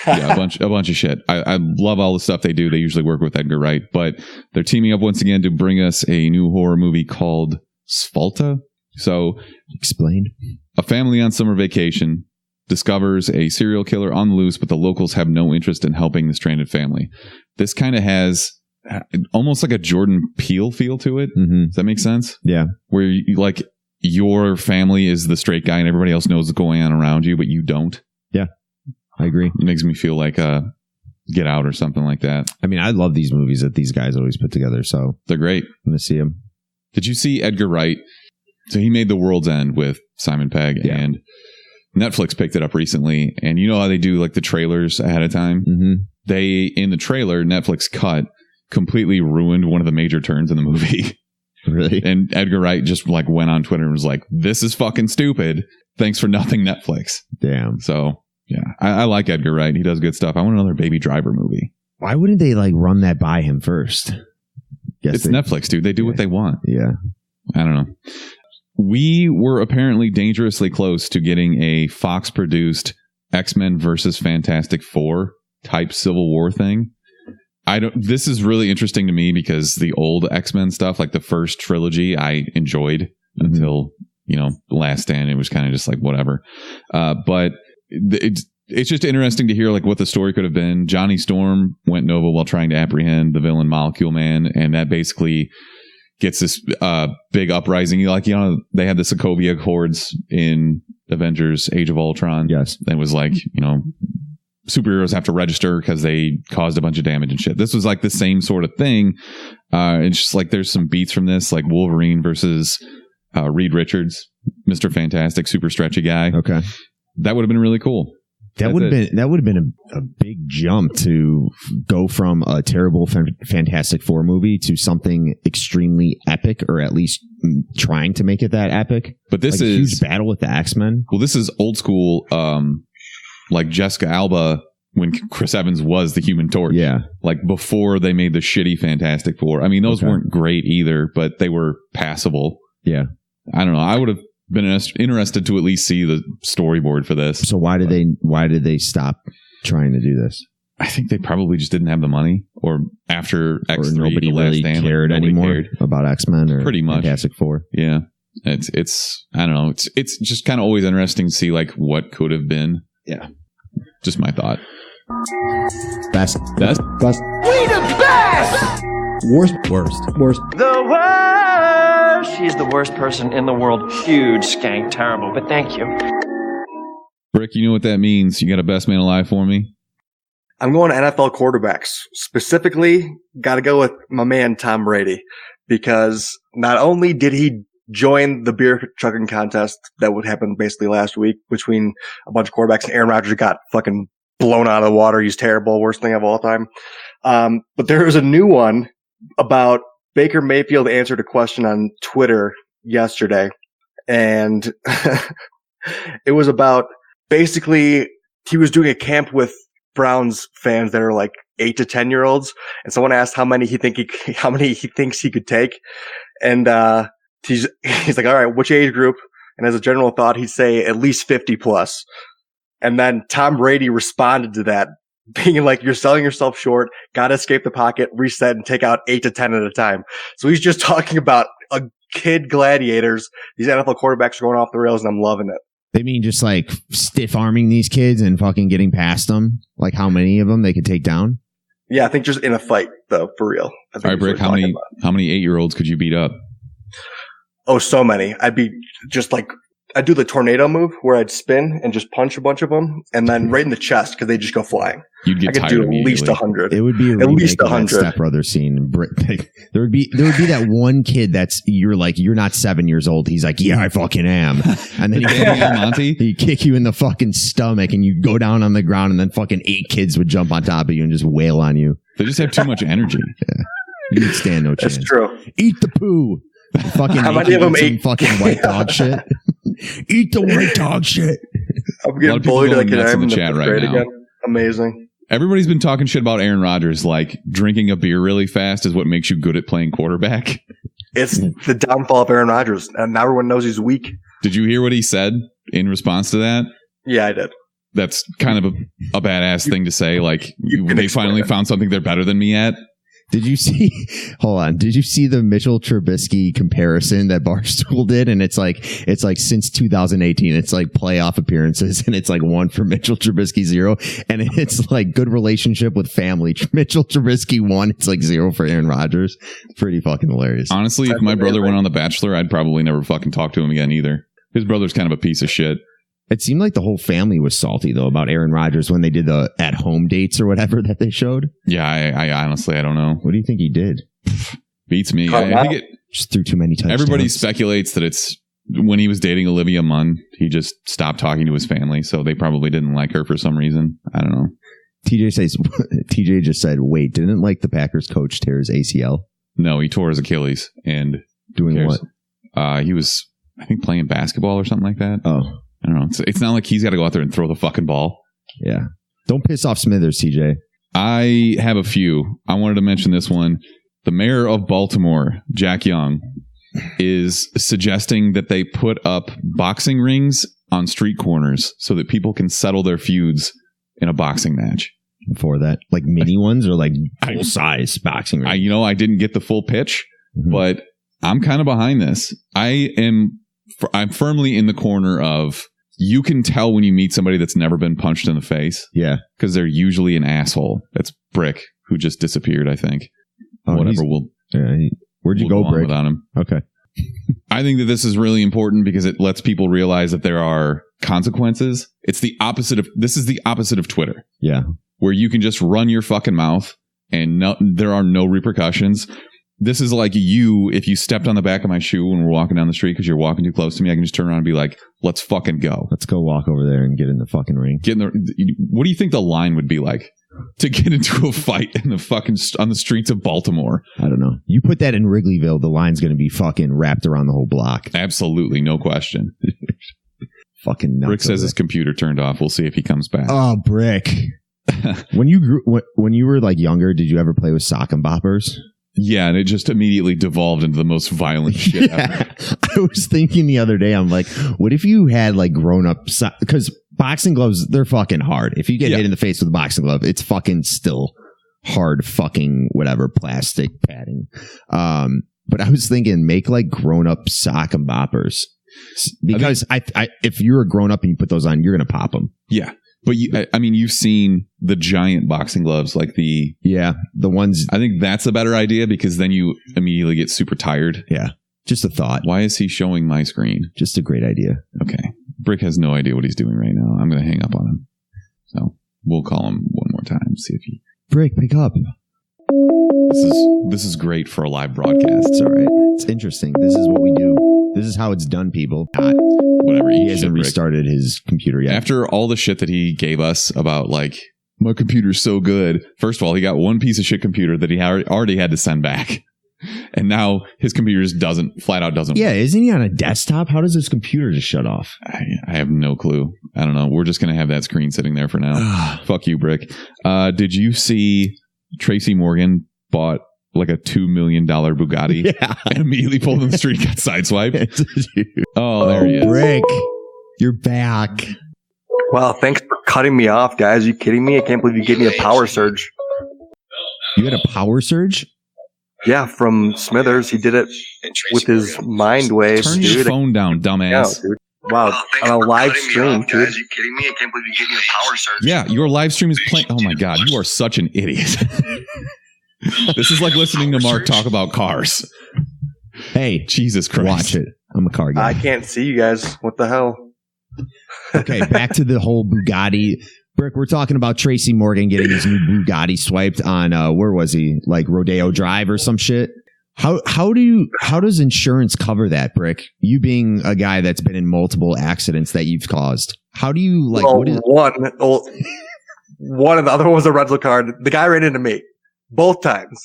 S1: Yeah, a bunch of shit. I love all the stuff they do. They usually work with Edgar Wright, but they're teaming up once again to bring us a new horror movie called Svalta. So,
S3: explain.
S1: A family on summer vacation discovers a serial killer on the loose, but the locals have no interest in helping the stranded family. This kind of has almost like a Jordan Peele feel to it.
S3: Mm-hmm.
S1: Does that make sense?
S3: Yeah.
S1: Where you, like your family is the straight guy and everybody else knows what's going on around you, but you don't.
S3: Yeah, I agree.
S1: It makes me feel like Get Out or something like that.
S3: I mean, I love these movies that these guys always put together, so
S1: they're great.
S3: I'm going to see them.
S1: Did you see Edgar Wright? So he made The World's End with Simon Pegg, and Netflix picked it up recently. And you know how they do like the trailers ahead of time?
S3: Mm-hmm.
S1: They, in the trailer, Netflix cut, completely ruined one of the major turns in the movie.
S3: Really?
S1: And Edgar Wright just like went on Twitter and was like, "This is fucking stupid. Thanks for nothing, Netflix."
S3: Damn.
S1: So yeah, I like Edgar Wright. He does good stuff. I want another Baby Driver movie.
S3: Why wouldn't they like run that by him first?
S1: It's Netflix, dude. They do what they want.
S3: Yeah.
S1: I don't know. We were apparently dangerously close to getting a Fox-produced X-Men versus Fantastic Four type Civil War thing. This is really interesting to me because the old X-Men stuff, like the first trilogy, I enjoyed until, The Last Stand. It was kind of just like whatever. But it's just interesting to hear like what the story could have been. Johnny Storm went Nova while trying to apprehend the villain Molecule Man, and that basically gets this big uprising. They had the Sokovia Accords in Avengers Age of Ultron.
S3: Yes.
S1: And it was like, superheroes have to register because they caused a bunch of damage and shit. This was like the same sort of thing. It's just like there's some beats from this, like Wolverine versus Reed Richards, Mr. Fantastic, super stretchy guy.
S3: Okay.
S1: That would have been really cool.
S3: That would have been a big jump to go from a terrible Fantastic Four movie to something extremely epic, or at least trying to make it that epic.
S1: But this
S3: like
S1: is
S3: a huge battle with the X-Men.
S1: Well, this is old school, like Jessica Alba when Chris Evans was the Human Torch.
S3: Yeah,
S1: like before they made the shitty Fantastic Four. I mean, those weren't great either, but they were passable.
S3: Yeah,
S1: I don't know. I would have been interested to at least see the storyboard for this.
S3: So why did they stop trying to do this?
S1: I think they probably just didn't have the money, or after X3,
S3: nobody really cared anymore about X-Men or
S1: pretty much
S3: Fantastic Four.
S1: Yeah, it's I don't know. It's just kind of always interesting to see like what could have been.
S3: Yeah.
S1: Just my thought.
S3: Best.
S4: We the best!
S3: Worst.
S4: The worst! She's the worst person in the world. Huge skank. Terrible, but thank you.
S1: Rick, you know what that means. You got a best man alive for me?
S2: I'm going to NFL quarterbacks. Specifically, got to go with my man Tom Brady, because not only did he join the beer chugging contest that would happen basically last week between a bunch of quarterbacks, and Aaron Rodgers got fucking blown out of the water. He's terrible, worst thing of all time. But there was a new one about Baker Mayfield answered a question on Twitter yesterday, and it was about basically he was doing a camp with Browns fans that are like 8 to 10-year-olds, and someone asked how many he thinks he could take, and he's like, all right, which age group? And as a general thought, he'd say at least 50 plus. And then Tom Brady responded to that, being like, you're selling yourself short, gotta escape the pocket, reset, and take out 8 to 10 at a time. So he's just talking about kid gladiators. These NFL quarterbacks are going off the rails, and I'm loving it.
S3: They mean just like stiff arming these kids and fucking getting past them? Like how many of them they could take down?
S2: Yeah, I think just in a fight, though, for real.
S1: All right, Brick, how many 8-year-olds could you beat up?
S2: Oh, so many. I'd be just like, I'd do the tornado move where I'd spin and just punch a bunch of them, and then right in the chest because they just go flying.
S1: You'd get
S2: I could
S1: tired
S2: do at
S1: immediately.
S2: least 100.
S3: It would be
S2: at least 100.
S3: Step Brothers scene. There would be that one kid that's you're not 7 years old. He's like, yeah, I fucking am, and then he kick you in the fucking stomach, and you go down on the ground, and then fucking 8 kids would jump on top of you and just wail on you.
S1: They just have too much energy.
S3: Yeah. You'd stand no chance.
S2: That's true.
S3: Eat the poo. Fucking
S2: how many of them ate
S3: fucking white dog shit? Eat the white dog shit.
S2: I'm getting bullied like I'm in the
S1: chat right now.
S2: again. Amazing.
S1: Everybody's been talking shit about Aaron Rodgers, like drinking a beer really fast is what makes you good at playing quarterback.
S2: It's the downfall of Aaron Rodgers, and now everyone knows he's weak.
S1: Did you hear what he said in response to that?
S2: Yeah, I did.
S1: That's kind of a badass thing to say. Like, they finally found something they're better than me at.
S3: Did you see? Hold on. Did you see the Mitchell Trubisky comparison that Barstool did? And it's like since 2018, it's like playoff appearances, and it's like 1 for Mitchell Trubisky, 0, and it's like good relationship with family. Mitchell Trubisky 1, it's like 0 for Aaron Rodgers. Pretty fucking hilarious.
S1: Honestly, if my brother went on The Bachelor, I'd probably never fucking talk to him again either. His brother's kind of a piece of shit.
S3: It seemed like the whole family was salty, though, about Aaron Rodgers when they did the at-home dates or whatever that they showed.
S1: Yeah, I honestly, I don't know.
S3: What do you think he did?
S1: Beats me. I think it
S3: just threw too many touchdowns.
S1: Everybody speculates that it's when he was dating Olivia Munn, he just stopped talking to his family, so they probably didn't like her for some reason. I don't know. TJ just said, wait, didn't like the Packers coach tear his ACL? No, he tore his Achilles. And
S3: doing what?
S1: He was, I think, playing basketball or something like that.
S3: Oh.
S1: I don't know. It's not like he's got to go out there and throw the fucking ball.
S3: Yeah. Don't piss off Smithers, TJ.
S1: I have a few. I wanted to mention this one. The mayor of Baltimore, Jack Young, is suggesting that they put up boxing rings on street corners so that people can settle their feuds in a boxing match.
S3: Before that, like mini ones or like full size boxing rings?
S1: I didn't get the full pitch, but I'm kind of behind this. I'm firmly in the corner of, you can tell when you meet somebody that's never been punched in the face.
S3: Yeah.
S1: Because they're usually an asshole. That's Brick, who just disappeared, I think. Whatever.
S3: Where'd you go, Brick?
S1: Without him.
S3: Okay.
S1: I think that this is really important because it lets people realize that there are consequences. This is the opposite of Twitter.
S3: Yeah.
S1: Where you can just run your fucking mouth and there are no repercussions. This is like if you stepped on the back of my shoe when we're walking down the street because you're walking too close to me, I can just turn around and be like, let's fucking go.
S3: Let's go walk over there and get in the fucking ring.
S1: What do you think the line would be like to get into a fight in the fucking on the streets of Baltimore?
S3: I don't know. You put that in Wrigleyville, the line's going to be fucking wrapped around the whole block.
S1: Absolutely. No question.
S3: Fucking nuts.
S1: Brick says his computer turned off. We'll see if he comes back.
S3: Oh, Brick. When you were like younger, did you ever play with sock and boppers?
S1: Yeah, and it just immediately devolved into the most violent shit ever.
S3: I was thinking the other day, I'm like, what if you had like grown up, because boxing gloves, they're fucking hard. If you get hit in the face with a boxing glove, it's fucking still hard fucking whatever, plastic padding. But I was thinking, make like grown up sock and boppers. Because if you're a grown up and you put those on, you're going to pop them.
S1: Yeah. But I mean, you've seen the giant boxing gloves, like the
S3: ones.
S1: I think that's a better idea because then you immediately get super tired.
S3: Yeah. Just a thought.
S1: Why is he showing my screen?
S3: Just a great idea.
S1: Okay. Brick has no idea what he's doing right now. I'm going to hang up on him. So we'll call him one more time, see if he...
S3: Brick, pick up.
S1: This is great for a live broadcast.
S3: It's all right. It's interesting. This is what we do. This is how it's done, people.
S1: Whatever.
S3: He hasn't restarted his computer yet.
S1: After all the shit that he gave us about, like, my computer's so good. First of all, he got one piece of shit computer that he already had to send back. And now his computer just flat out doesn't.
S3: Yeah, isn't he on a desktop? How does his computer just shut off?
S1: I have no clue. I don't know. We're just going to have that screen sitting there for now. Fuck you, Brick. Did you see Tracy Morgan bought like a $2 million Bugatti and immediately pulled in the street, got sideswiped? Oh, there he is.
S3: Brick, you're back.
S2: Wow, thanks for cutting me off, guys. Are you kidding me? I can't believe you gave me a power surge.
S3: You had a power surge?
S2: Yeah, from Smithers. He did it with his mind waves.
S1: Turn your phone down, dumbass.
S2: Yeah, dude. Wow, on a live stream, dude.
S5: Are you kidding me? I can't believe you gave me a power surge.
S1: Yeah, your live stream is playing. Oh my God, you are such an idiot. This is like listening to Mark talk about cars.
S3: Hey,
S1: Jesus Christ.
S3: Watch it. I'm a car guy.
S2: I can't see you guys. What the hell?
S3: Okay, back to the whole Bugatti. Brick, we're talking about Tracy Morgan getting his new Bugatti swiped on where was he? Like Rodeo Drive or some shit. How does insurance cover that, Brick? You being a guy that's been in multiple accidents that you've caused. How do you like
S2: one and the other one was a rental car. The guy ran into me both times.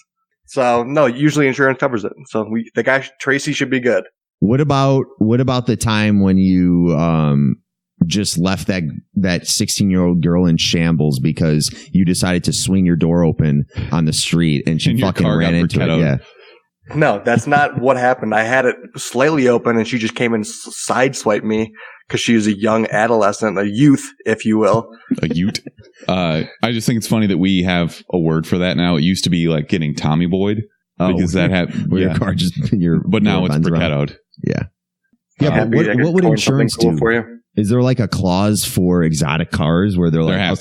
S2: So no, usually insurance covers it. So the guy Tracy should be good.
S3: What about the time when you just left that 16-year-old girl in shambles because you decided to swing your door open on the street and she fucking ran into it? Yeah.
S2: No, that's not what happened. I had it slightly open and she just came and sideswiped me because she was a young adolescent, a youth, if you will.
S1: A ute. I just think it's funny that we have a word for that now. It used to be like getting Tommy Boy'd because that had
S3: your car just
S1: but now it's briquettoed.
S3: Yeah. Yeah, but what would insurance do? For you? Is there like a clause for exotic cars where they're like,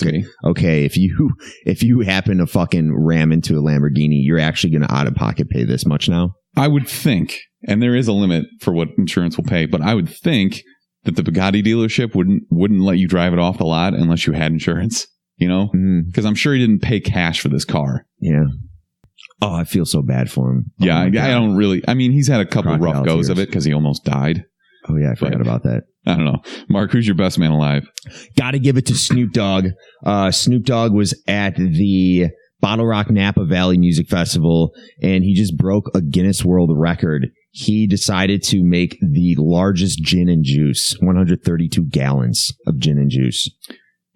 S3: okay, if you happen to fucking ram into a Lamborghini, you're actually going to out of pocket pay this much now?
S1: I would think, and there is a limit for what insurance will pay, but I would think that the Bugatti dealership wouldn't let you drive it off the lot unless you had insurance, you know? Because I'm sure he didn't pay cash for this car.
S3: Yeah. Oh, I feel so bad for him.
S1: Yeah, I don't really. I mean, he's had a couple rough goes of it because he almost died.
S3: Oh, yeah, I forgot about that.
S1: I don't know. Mark, who's your best man alive?
S3: Got to give it to Snoop Dogg. Snoop Dogg was at the Bottle Rock Napa Valley Music Festival, and he just broke a Guinness World Record. He decided to make the largest gin and juice, 132 gallons of gin and juice.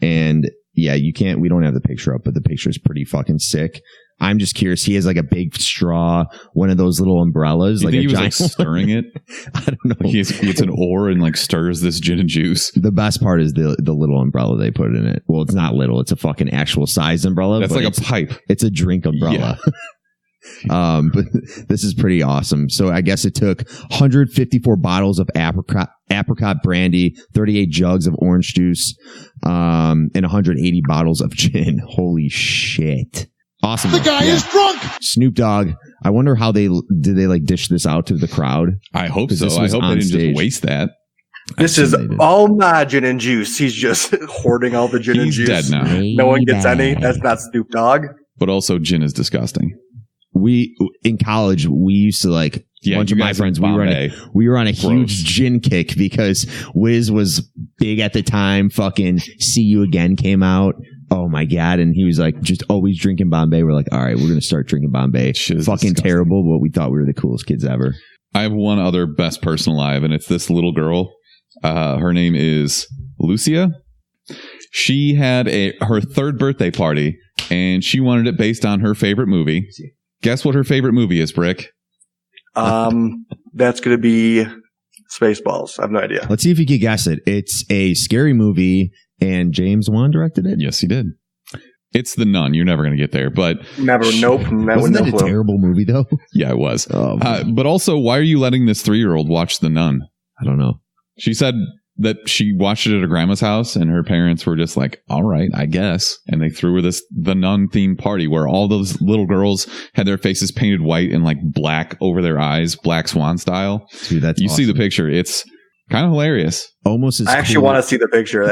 S3: And yeah, we don't have the picture up, but the picture is pretty fucking sick. I'm just curious. He has like a big straw, one of those little umbrellas.
S1: He was like stirring it.
S3: I don't know.
S1: He gets an oar and like stirs this gin and juice.
S3: The best part is the little umbrella they put in it. Well, it's not little. It's a fucking actual size umbrella.
S1: That's like a pipe.
S3: It's a drink umbrella. Yeah. But this is pretty awesome. So I guess it took 154 bottles of apricot brandy, 38 jugs of orange juice, and 180 bottles of gin. Holy shit. Awesome.
S5: The guy is drunk.
S3: Snoop Dogg. I wonder how did they like dish this out to the crowd?
S1: I hope so. I hope they didn't just waste that.
S2: This is all my gin and juice. He's just hoarding all the gin and juice.
S1: He's dead now.
S2: No one gets any. That's not Snoop Dogg.
S1: But also gin is disgusting.
S3: In college, we used to like a bunch of my friends. We were on a huge gin kick because Wiz was big at the time. Fucking See You Again came out. Oh my God. And he was like, just always drinking Bombay. We're like, all right, we're going to start drinking Bombay. Fucking disgusting. Terrible, but we thought we were the coolest kids ever.
S1: I have one other best person alive, and it's this little girl. Her name is Lucia. She had her third birthday party, and she wanted it based on her favorite movie. Guess what her favorite movie is, Brick?
S2: That's going to be Spaceballs. I have no idea.
S3: Let's see if you can guess it. It's a scary movie. And James Wan directed it?
S1: Yes, he did. It's The Nun. You're never going to get there, but...
S2: Nope.
S3: Wasn't that a terrible movie, though?
S1: Yeah, it was. But also, why are you letting this 3-year-old watch The Nun?
S3: I don't know.
S1: She said that she watched it at her grandma's house, and her parents were just like, all right, I guess. And they threw her the nun themed party where all those little girls had their faces painted white and like black over their eyes, Black Swan style.
S3: Dude, that's
S1: you
S3: awesome.
S1: see the picture. It's kind of hilarious.
S3: Almost as
S2: I actually want to see the picture.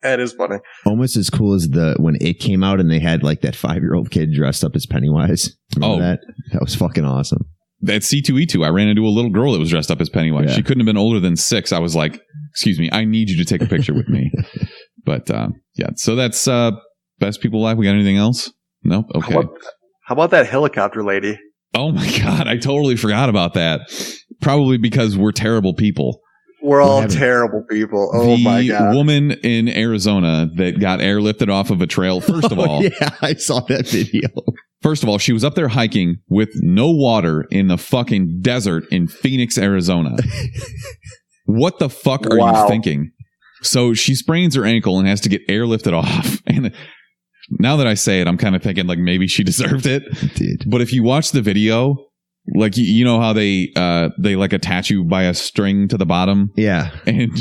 S2: That is funny.
S3: Almost as cool as when it came out and they had like that 5-year-old kid dressed up as Pennywise. Remember that was fucking awesome.
S1: At C2E2, I ran into a little girl that was dressed up as Pennywise.
S3: Yeah.
S1: She couldn't have been older than 6. I was like, excuse me, I need you to take a picture with me. But yeah, so that's Best People Alive. We got anything else? Nope. Okay.
S2: How about that helicopter lady?
S1: Oh my God, I totally forgot about that. Probably because we're terrible people.
S2: We're all terrible people. Oh my God.
S1: The woman in Arizona that got airlifted off of a trail, first of all.
S3: Yeah, I saw that video.
S1: First of all, she was up there hiking with no water in the fucking desert in Phoenix, Arizona. What the fuck are you thinking? So she sprains her ankle and has to get airlifted off. And now that I say it, I'm kind of thinking like maybe she deserved it.
S3: Dude.
S1: But if you watch the video, like you know how they like attach you by a string to the bottom?
S3: Yeah.
S1: And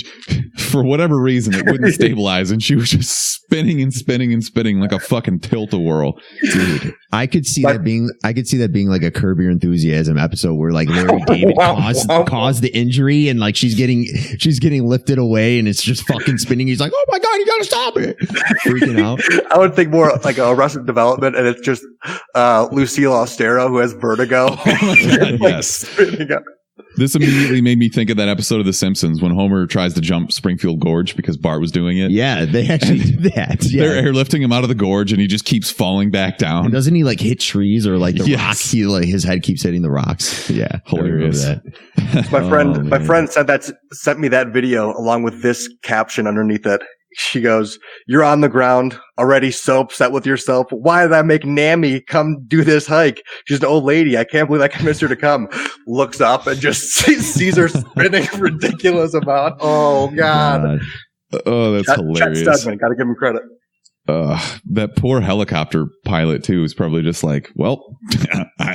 S1: for whatever reason, it wouldn't stabilize, and she was just spinning and spinning and spinning like a fucking tilt-a-whirl.
S3: Dude, I could see that being like a Curb Your Enthusiasm episode where like Larry David caused the injury, and like she's getting lifted away, and it's just fucking spinning. He's like, "Oh my God, you gotta stop it!" Freaking out.
S2: I would think more like Arrested Development, and it's just Lucille Ostero who has vertigo.
S1: Oh my God, yes. This immediately made me think of that episode of The Simpsons when Homer tries to jump Springfield Gorge because Bart was doing it.
S3: Yeah, they actually do that. Yeah.
S1: They're airlifting him out of the gorge, and he just keeps falling back down.
S3: And doesn't he like hit trees or like the rocks? He like his head keeps hitting the rocks. Yeah,
S1: hilarious.
S2: My friend sent me that video along with this caption underneath it. She goes, "You're on the ground, already so upset with yourself. Why did I make Nammy come do this hike? She's an old lady. I can't believe I convinced her to come." Looks up and just sees her spinning a ridiculous amount. Oh, God.
S1: Oh, that's hilarious.
S2: Chet Stedman, gotta give him credit.
S1: That poor helicopter pilot, too, is probably just like, well,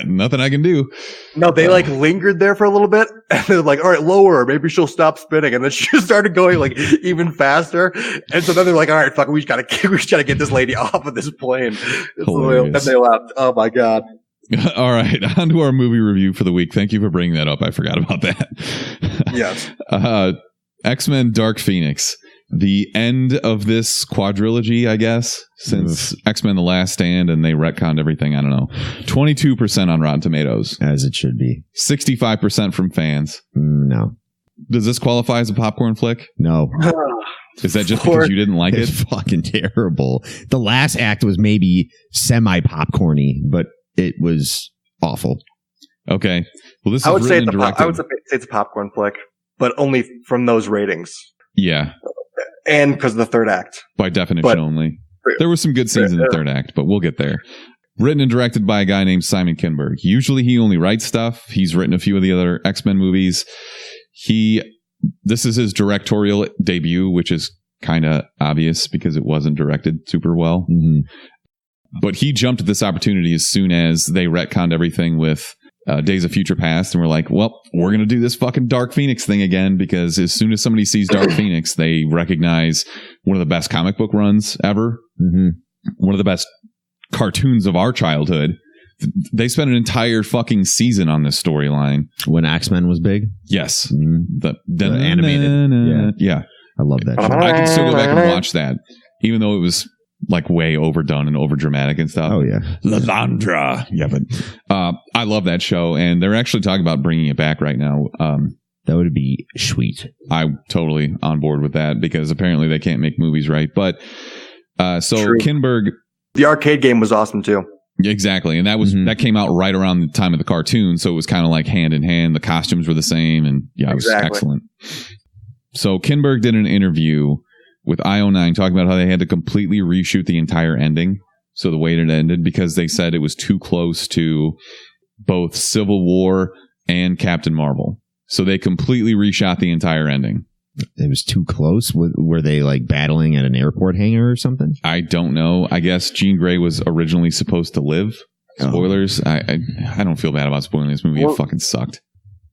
S1: nothing I can do.
S2: No, they like lingered there for a little bit, and they're like, all right, lower her. Maybe she'll stop spinning. And then she just started going like even faster. And so then they're like, all right, fuck, we just gotta get this lady off of this plane. And they left. Oh my God.
S1: All right, on to our movie review for the week. Thank you for bringing that up. I forgot about that.
S2: Yes.
S1: X-Men Dark Phoenix. The end of this quadrilogy, I guess, since X-Men The Last Stand, and they retconned everything. I don't know. 22% on Rotten Tomatoes.
S3: As it should be.
S1: 65% from fans.
S3: No.
S1: Does this qualify as a popcorn flick?
S3: No.
S1: Is that just because you didn't like it?
S3: It's fucking terrible. The last act was maybe semi-popcorny, but it was awful.
S1: Okay. Well, this
S2: I would
S1: is
S2: say
S1: written and directed.
S2: I would say it's a popcorn flick, but only from those ratings.
S1: Yeah.
S2: And because of the third act.
S1: By definition only. There were some good scenes in the third act, but we'll get there. Written and directed by a guy named Simon Kinberg. Usually he only writes stuff. He's written a few of the other X-Men movies. This is his directorial debut, which is kind of obvious because it wasn't directed super well.
S3: Mm-hmm.
S1: But he jumped at this opportunity as soon as they retconned everything with Days of Future Past, and we're like, well, we're going to do this fucking Dark Phoenix thing again, because as soon as somebody sees Dark Phoenix, they recognize one of the best comic book runs ever.
S3: Mm-hmm.
S1: One of the best cartoons of our childhood. They spent an entire fucking season on this storyline.
S3: When X-Men was big?
S1: Yes.
S3: Mm-hmm.
S1: The
S3: animated.
S1: Yeah.
S3: I love that show.
S1: I can still go back and watch that, even though it was like way overdone and over dramatic and stuff.
S3: Oh yeah.
S1: Lalandra. Yeah, but I love that show, and they're actually talking about bringing it back right now.
S3: That would be sweet.
S1: I'm totally on board with that, because apparently they can't make movies right. But so
S2: True.
S1: Kinberg,
S2: the arcade game was awesome too.
S1: Exactly, and that was that came out right around the time of the cartoon, so it was kind of like hand in hand. The costumes were the same, and yeah, it was excellent. So Kinberg did an interview with IO9 talking about how they had to completely reshoot the entire ending, so the way it ended, because they said it was too close to both Civil War and Captain Marvel. So they completely reshot the entire ending.
S3: It was too close? Were they like battling at an airport hangar or something?
S1: I don't know. I guess Jean Grey was originally supposed to live. Spoilers. I don't feel bad about spoiling this movie. It fucking sucked.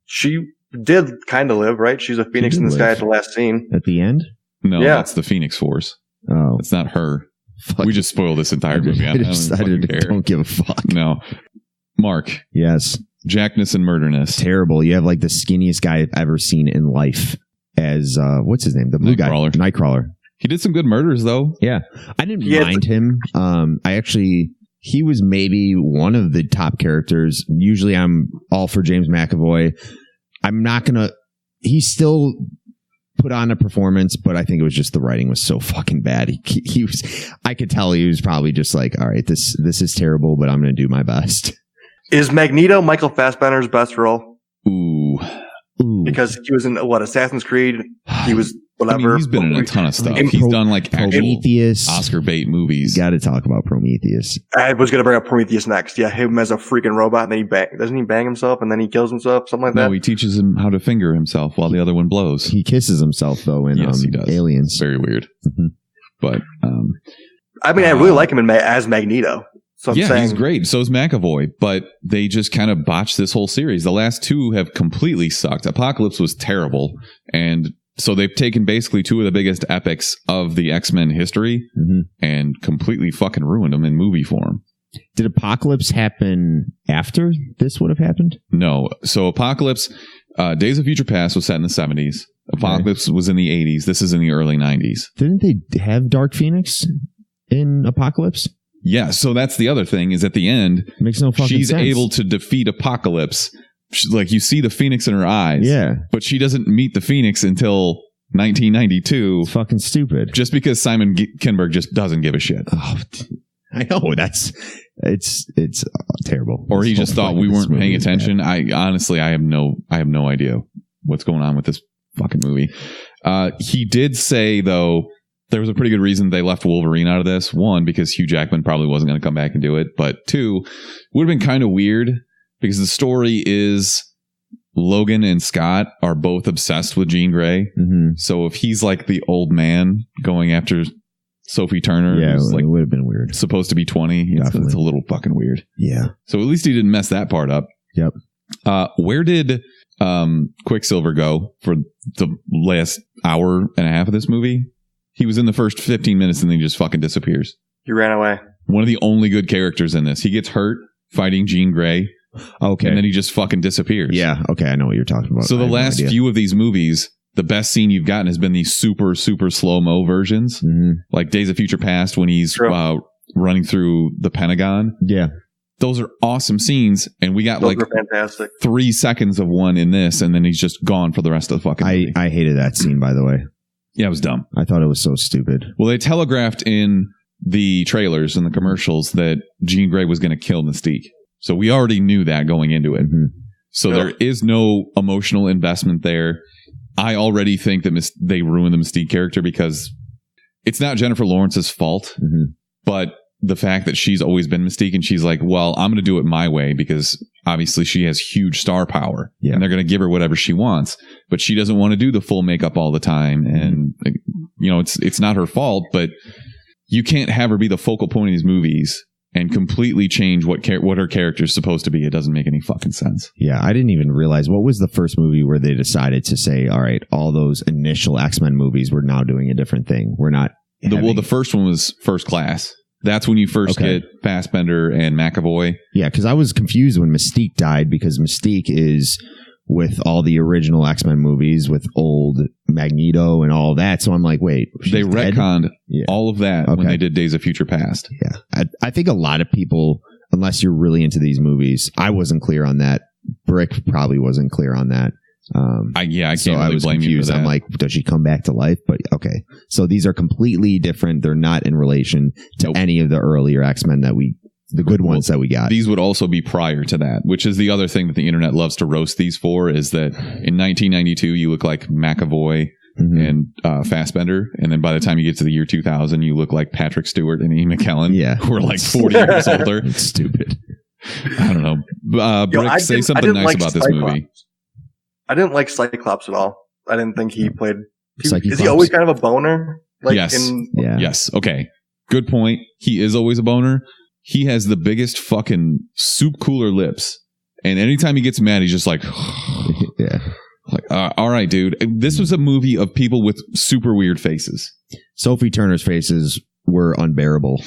S2: She did kind of live, right? She's a phoenix in the sky at the last scene.
S3: At the end?
S1: No,
S2: Yeah.
S1: that's the Phoenix Force.
S3: Oh.
S1: It's not her.
S3: Fuck.
S1: We just spoiled this entire movie. I
S3: don't give a fuck.
S1: No. Mark.
S3: Yes.
S1: Jackness and Murderness.
S3: Terrible. You have like the skinniest guy I've ever seen in life as, what's his name? The blue guy. Nightcrawler.
S1: He did some good murders, though.
S3: Yeah. I didn't mind him. He was maybe one of the top characters. Usually I'm all for James McAvoy. I'm not going to, he still put on a performance, but I think it was just the writing was so fucking bad. He was, I could tell he was probably just like, all right, this is terrible, but I'm going to do my best.
S2: Is Magneto Michael Fassbender's best role?
S1: Ooh.
S2: Because he was in Assassin's Creed. He was whatever.
S1: I mean, he's been in a ton of stuff. He's done like
S3: Prometheus,
S1: Oscar bait movies.
S3: Got to talk about Prometheus.
S2: I was going to bring up Prometheus next. Yeah, him as a freaking robot, and then doesn't he bang himself and then he kills himself, something like that?
S1: No, he teaches him how to finger himself while the other one blows.
S3: He kisses himself though in
S1: yes, he does.
S3: Aliens.
S1: Very weird. Mm-hmm. But
S2: I mean, I really like him as Magneto. So I'm saying,
S1: he's great. So is McAvoy, but they just kind of botched this whole series. The last two have completely sucked. Apocalypse was terrible, and so they've taken basically two of the biggest epics of the X-Men history and completely fucking ruined them in movie form.
S3: Did Apocalypse happen after this would have happened?
S1: No. So Apocalypse, Days of Future Past was set in the 70s. Apocalypse was in the 80s. This is in the early 90s.
S3: Didn't they have Dark Phoenix in Apocalypse?
S1: Yeah, so that's the other thing is at the end,
S3: makes no fucking
S1: she's
S3: sense.
S1: able to defeat Apocalypse. Like you see the Phoenix in her eyes.
S3: Yeah. But
S1: she doesn't meet the Phoenix until 1992.
S3: It's fucking stupid.
S1: Just because Simon Kinberg just doesn't give a shit.
S3: Oh, I know. It's terrible.
S1: Or he just thought we weren't paying attention. I honestly, I have no idea what's going on with this fucking movie. He did say though, there was a pretty good reason they left Wolverine out of this. One, because Hugh Jackman probably wasn't going to come back and do it. But two, would have been kind of weird because the story is Logan and Scott are both obsessed with Jean Grey. Mm-hmm. So if he's like the old man going after Sophie Turner, who's like,
S3: it would have been weird.
S1: Supposed to be 20. It's a little fucking weird.
S3: Yeah.
S1: So at least he didn't mess that part up.
S3: Yep.
S1: Where did Quicksilver go for the last hour and a half of this movie? He was in the first 15 minutes and then he just fucking disappears.
S2: He ran away.
S1: One of the only good characters in this. He gets hurt fighting Jean Grey.
S3: Okay.
S1: And then he just fucking disappears.
S3: Yeah. Okay. I know what you're talking about.
S1: So the last few of these movies, the best scene you've gotten has been these super, super slow-mo versions. Mm-hmm. Like Days of Future Past when he's running through the Pentagon.
S3: Yeah.
S1: Those are awesome scenes. And we got
S2: Those are fantastic.
S1: 3 seconds of one in this. And then he's just gone for the rest of the fucking movie.
S3: I hated that scene, by the way.
S1: Yeah, it was dumb.
S3: I thought it was so stupid.
S1: Well, they telegraphed in the trailers and the commercials that Jean Grey was going to kill Mystique. So we already knew that going into it. Mm-hmm. So there is no emotional investment there. I already think that they ruined the Mystique character because it's not Jennifer Lawrence's fault, but the fact that she's always been Mystique and she's like, well, I'm going to do it my way because obviously she has huge star power and they're going to give her whatever she wants, but she doesn't want to do the full makeup all the time. And you know, it's not her fault, but you can't have her be the focal point of these movies and completely change what her character is supposed to be. It doesn't make any fucking sense.
S3: Yeah, I didn't even realize what was the first movie where they decided to say, all right, all those initial X-Men movies, we're now doing a different thing. We're not.
S1: The first one was First Class. That's when you first get Fassbender and McAvoy.
S3: Yeah, because I was confused when Mystique died because Mystique is with all the original X-Men movies with old Magneto and all that. So I'm like, wait.
S1: They retconned all of that when they did Days of Future Past.
S3: Yeah. I think a lot of people, unless you're really into these movies, I wasn't clear on that. Brick probably wasn't clear on that.
S1: I can't really blame you for that.
S3: I'm like, does she come back to life? But okay. So these are completely different. They're not in relation to any of the earlier X-Men the good ones that we got.
S1: These would also be prior to that, which is the other thing that the internet loves to roast these for, is that in 1992, you look like McAvoy and Fassbender. And then by the time you get to the year 2000, you look like Patrick Stewart and Ian McKellen, who are like 40 years older.
S3: It's stupid.
S1: I don't know. Brick, say something nice about this movie.
S2: I didn't like Cyclops at all. I didn't think he played.
S3: Cyclops.
S2: Is he always kind of a boner? Like
S1: yes. Yes. Okay. Good point. He is always a boner. He has the biggest fucking soup cooler lips. And anytime he gets mad, he's just like,
S3: yeah.
S1: Like, all right, dude. This was a movie of people with super weird faces.
S3: Sophie Turner's faces were unbearable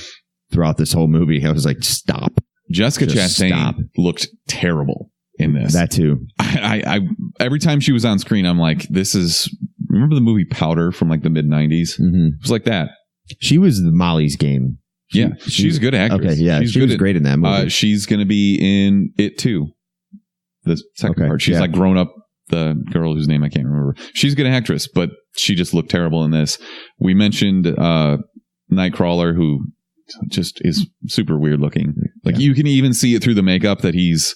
S3: throughout this whole movie. I was like, stop.
S1: Jessica Chastain looked terrible in this.
S3: That too.
S1: I every time she was on screen, I'm like, this is. Remember the movie Powder from like the mid 90s?
S3: Mm-hmm.
S1: It was like that.
S3: She was Molly's Game.
S1: She's a good actress.
S3: Okay, yeah, she was great in that movie.
S1: She's going to be in It Too. The second part. She's like grown up. The girl whose name I can't remember. She's a good actress, but she just looked terrible in this. We mentioned Nightcrawler, who just is super weird looking. Like you can even see it through the makeup that his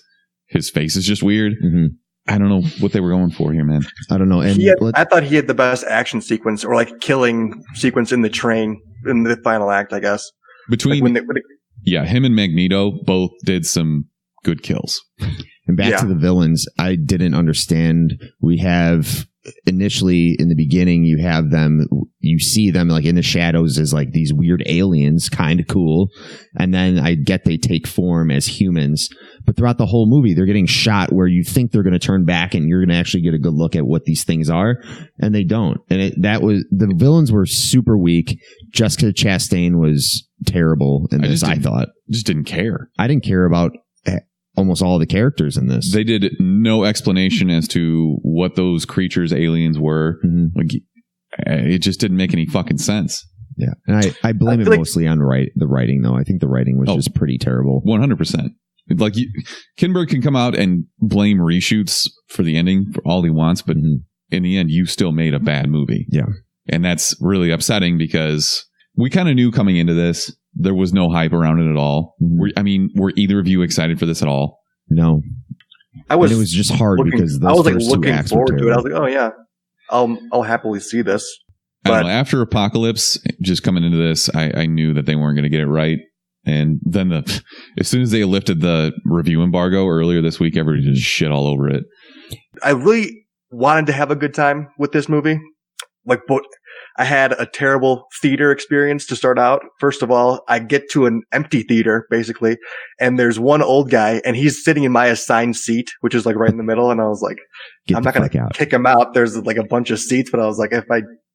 S1: face is just weird. Mm-hmm. I don't know what they were going for here, man. I don't know. And
S2: I thought he had the best action sequence or like killing sequence in the train in the final act, I guess.
S1: Between him and Magneto both did some good kills.
S3: And back to the villains, I didn't understand. We have initially in the beginning, you see them like in the shadows as like these weird aliens, kind of cool. And then I get they take form as humans. But throughout the whole movie, they're getting shot where you think they're going to turn back and you're going to actually get a good look at what these things are. And they don't. And the villains were super weak. Jessica Chastain was terrible in this, I thought.
S1: Just didn't care.
S3: I didn't care about almost all the characters in this.
S1: They did no explanation as to what those creatures, aliens were. Mm-hmm. Like, it just didn't make any fucking sense.
S3: Yeah. And I blame it mostly on the writing, though. I think the writing was just pretty terrible.
S1: 100%. Like, Kinberg can come out and blame reshoots for the ending for all he wants, but in the end, you still made a bad movie.
S3: Yeah.
S1: And that's really upsetting because we kind of knew coming into this, there was no hype around it at all. Were either of you excited for this at all?
S3: No. It was just hard because
S2: I was like looking forward to it. I was like, oh yeah, I'll happily see this. But
S1: I don't know, after Apocalypse, just coming into this, I knew that they weren't going to get it right. And then as soon as they lifted the review embargo earlier this week, everybody just shit all over it.
S2: I really wanted to have a good time with this movie. Like, but I had a terrible theater experience to start out. First of all, I get to an empty theater, basically, and there's one old guy, and he's sitting in my assigned seat, which is like right in the middle, and I was like, I'm not going to kick him out. There's like a bunch of seats, but I was like,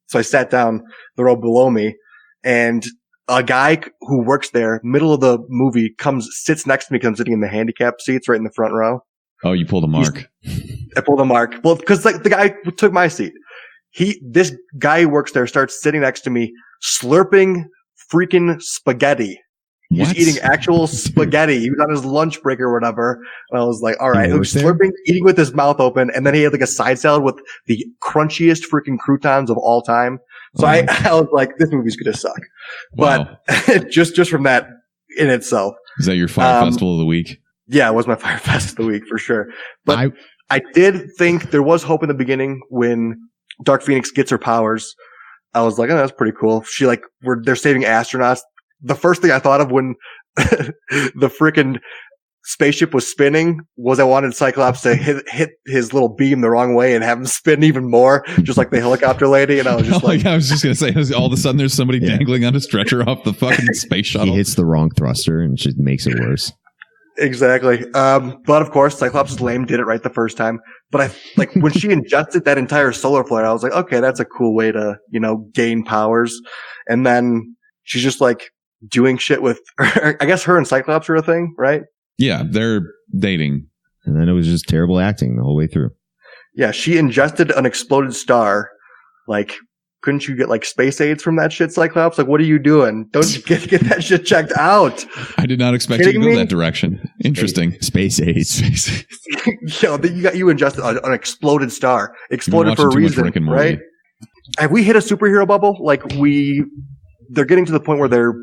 S2: so I sat down the row below me, and a guy who works there, middle of the movie, sits next to me because I'm sitting in the handicapped seats right in the front row.
S1: Oh, you pulled a mark.
S2: I pulled a mark. Well, because like the guy took my seat. This guy who works there starts sitting next to me, slurping freaking spaghetti. He's eating actual spaghetti. He was on his lunch break or whatever. And I was like, all right. He was slurping, eating with his mouth open. And then he had like a side salad with the crunchiest freaking croutons of all time. So I was like, this movie's going to suck.
S1: Wow.
S2: But just from that in itself.
S1: Is that your Fire Festival of the week?
S2: Yeah, it was my Fire Fest of the week for sure. But I did think there was hope in the beginning when Dark Phoenix gets her powers. I was like, oh, that's pretty cool. They're saving astronauts. The first thing I thought of when the freaking spaceship was spinning was I wanted Cyclops to hit his little beam the wrong way and have him spin even more, just like the helicopter lady. And I was just
S1: I was just going to say, all of a sudden there's somebody dangling on a stretcher off the fucking space shuttle.
S3: He hits the wrong thruster and just makes it worse.
S2: Exactly. But of course, Cyclops is lame, did it right the first time. But when she ingested that entire solar flare, I was like, okay, that's a cool way to, gain powers. And then she's just like doing shit with her. I guess her and Cyclops are a thing, right?
S1: Yeah, they're dating.
S3: And then it was just terrible acting the whole way through.
S2: Yeah, she ingested an exploded star. Like, couldn't you get like space aids from that shit, Cyclops? Like, what are you doing? Don't you get that shit checked out?
S1: I did not expect you to go that direction. Interesting.
S3: Space aids.
S2: You ingested an exploded star. Exploded for a reason, right? Have we hit a superhero bubble? Like they're getting to the point where they're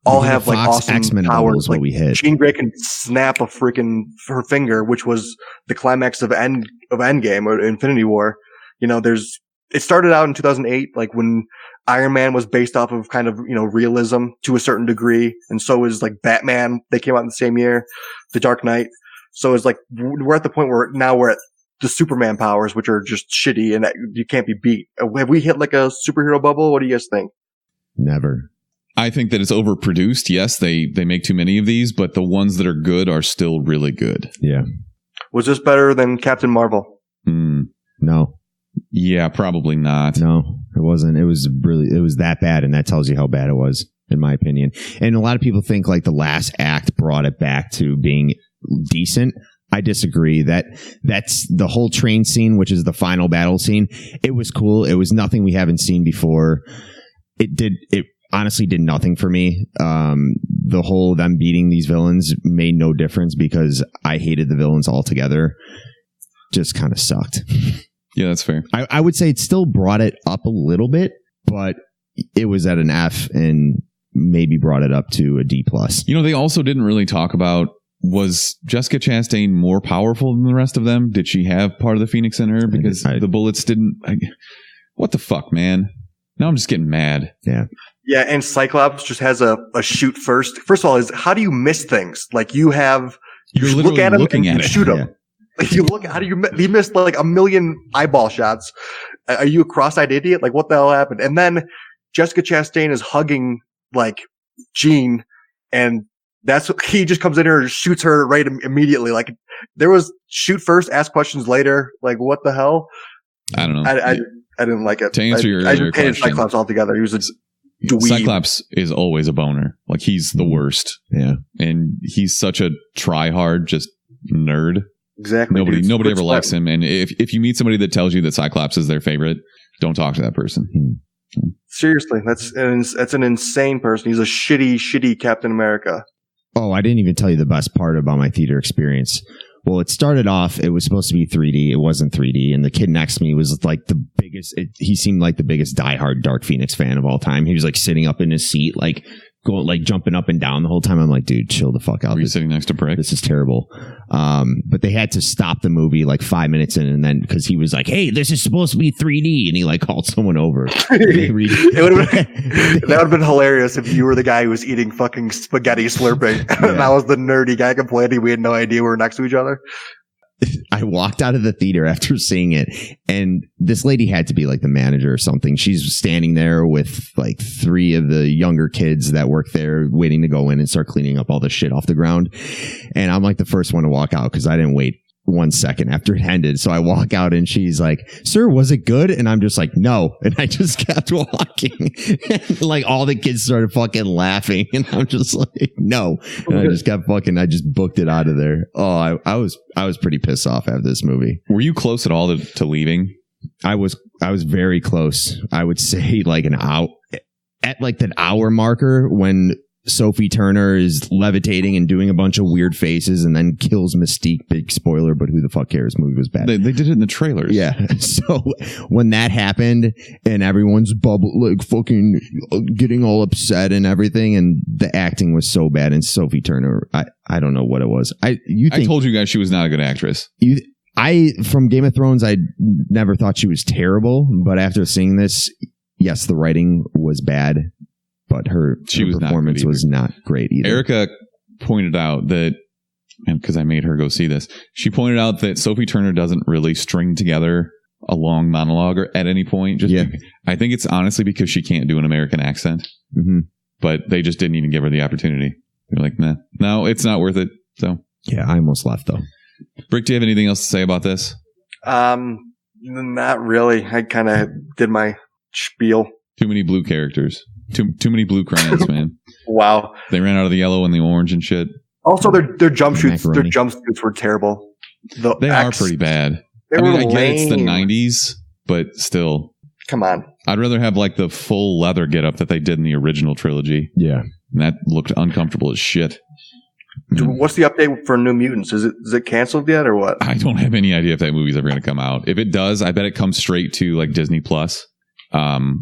S2: all have like awesome
S3: X-Men
S2: powers.
S3: Like we hit.
S2: Jean Grey can snap her finger, which was the climax of Endgame or Infinity War. It started out in 2008, like when Iron Man was based off of kind of, realism to a certain degree. And so is like Batman. They came out in the same year, The Dark Knight. So it's like, we're at the point where now we're at the Superman powers, which are just shitty and you can't be beat. Have we hit like a superhero bubble? What do you guys think?
S3: Never.
S1: I think that it's overproduced. Yes, they make too many of these, but the ones that are good are still really good.
S3: Yeah.
S2: Was this better than Captain Marvel?
S3: No.
S1: Yeah, probably not.
S3: No, it wasn't. It was that bad, and that tells you how bad it was, in my opinion. And a lot of people think like the last act brought it back to being decent. I disagree. That's the whole train scene, which is the final battle scene. It was cool. It was nothing we haven't seen before. It honestly did nothing for me. The whole them beating these villains made no difference because I hated the villains altogether. Just kind of sucked.
S1: Yeah, that's fair.
S3: I would say it still brought it up a little bit, but it was at an F and maybe brought it up to a D+.
S1: They also didn't really talk about, was Jessica Chastain more powerful than the rest of them? Did she have part of the Phoenix in her? Because the bullets didn't... what the fuck, man? Now I'm just getting mad.
S3: Yeah.
S2: Yeah, and Cyclops just has a shoot first. First of all, how do you miss things? Like you
S1: literally
S2: look at him
S1: looking
S2: and
S1: at
S2: you shoot him.
S3: Yeah.
S2: Like you look, how do he missed like a million eyeball shots? Are you a cross-eyed idiot? Like what the hell happened? And then Jessica Chastain is hugging like Jean, and that's what he just comes in here and shoots her right immediately. Like there was shoot first, ask questions later. Like what the hell?
S1: I don't know.
S2: I didn't like it.
S1: To answer your earlier
S2: hated
S1: question,
S2: Cyclops altogether. He was a dweeb.
S1: Cyclops is always a boner. Like he's the worst.
S3: Yeah.
S1: And he's such a try-hard, just nerd.
S2: Exactly.
S1: Nobody ever likes him. And if you meet somebody that tells you that Cyclops is their favorite, don't talk to that person.
S2: Seriously, that's an insane person. He's a shitty Captain America.
S3: Oh, I didn't even tell you the best part about my theater experience. Well, it started off, it was supposed to be 3D. It wasn't 3D. And the kid next to me was like the biggest, he seemed like the biggest diehard Dark Phoenix fan of all time. He was like sitting up in his seat, like going, like jumping up and down the whole time. I'm like, dude, chill the fuck out.
S1: Were you sitting next to Brick?
S3: This is terrible. But they had to stop the movie like 5 minutes in, and then because he was like, hey, this is supposed to be 3D, and he like called someone over.
S2: That would have been hilarious if you were the guy who was eating fucking spaghetti slurping, and I was the nerdy guy complaining we had no idea we were next to each other.
S3: I walked out of the theater after seeing it, and this lady had to be like the manager or something. She's standing there with like 3 of the younger kids that work there waiting to go in and start cleaning up all the shit off the ground. And I'm like the first one to walk out because I didn't wait 1 second after it ended. So I walk out and she's like, sir, was it good? And I'm just like, no. And I just kept walking. And like all the kids started fucking laughing. And I'm just like, no. And I just kept I just booked it out of there. Oh, I was pretty pissed off after this movie.
S1: Were you close at all to leaving?
S3: I was very close. I would say like an hour at like that hour marker when Sophie Turner is levitating and doing a bunch of weird faces and then kills Mystique. Big spoiler, but who the fuck cares? The movie was bad.
S1: They did it in the trailers.
S3: Yeah. So when that happened and everyone's like fucking getting all upset and everything, and the acting was so bad, and Sophie Turner, I don't know what it was. I
S1: told you guys she was not a good actress.
S3: From Game of Thrones, I never thought she was terrible, but after seeing this, yes, the writing was bad. But her performance was not great either.
S1: Erica pointed out that, and because I made her go see this, she pointed out that Sophie Turner doesn't really string together a long monologue or at any point. I think it's honestly because she can't do an American accent. Mm-hmm. But they just didn't even give her the opportunity. They're like, nah, no, it's not worth it. So
S3: yeah, I almost left though.
S1: Brick, do you have anything else to say about this?
S2: Not really. I kind of did my spiel.
S1: Too many blue characters. Too many blue crayons, man.
S2: Wow.
S1: They ran out of the yellow and the orange and shit.
S2: Also, their jumpsuits were terrible.
S1: They are pretty bad. I get it's the 90s, but still.
S2: Come on.
S1: I'd rather have like the full leather getup that they did in the original trilogy.
S3: Yeah.
S1: And that looked uncomfortable as shit.
S2: What's the update for New Mutants? Is it canceled yet or what?
S1: I don't have any idea if that movie's ever going to come out. If it does, I bet it comes straight to like Disney Plus.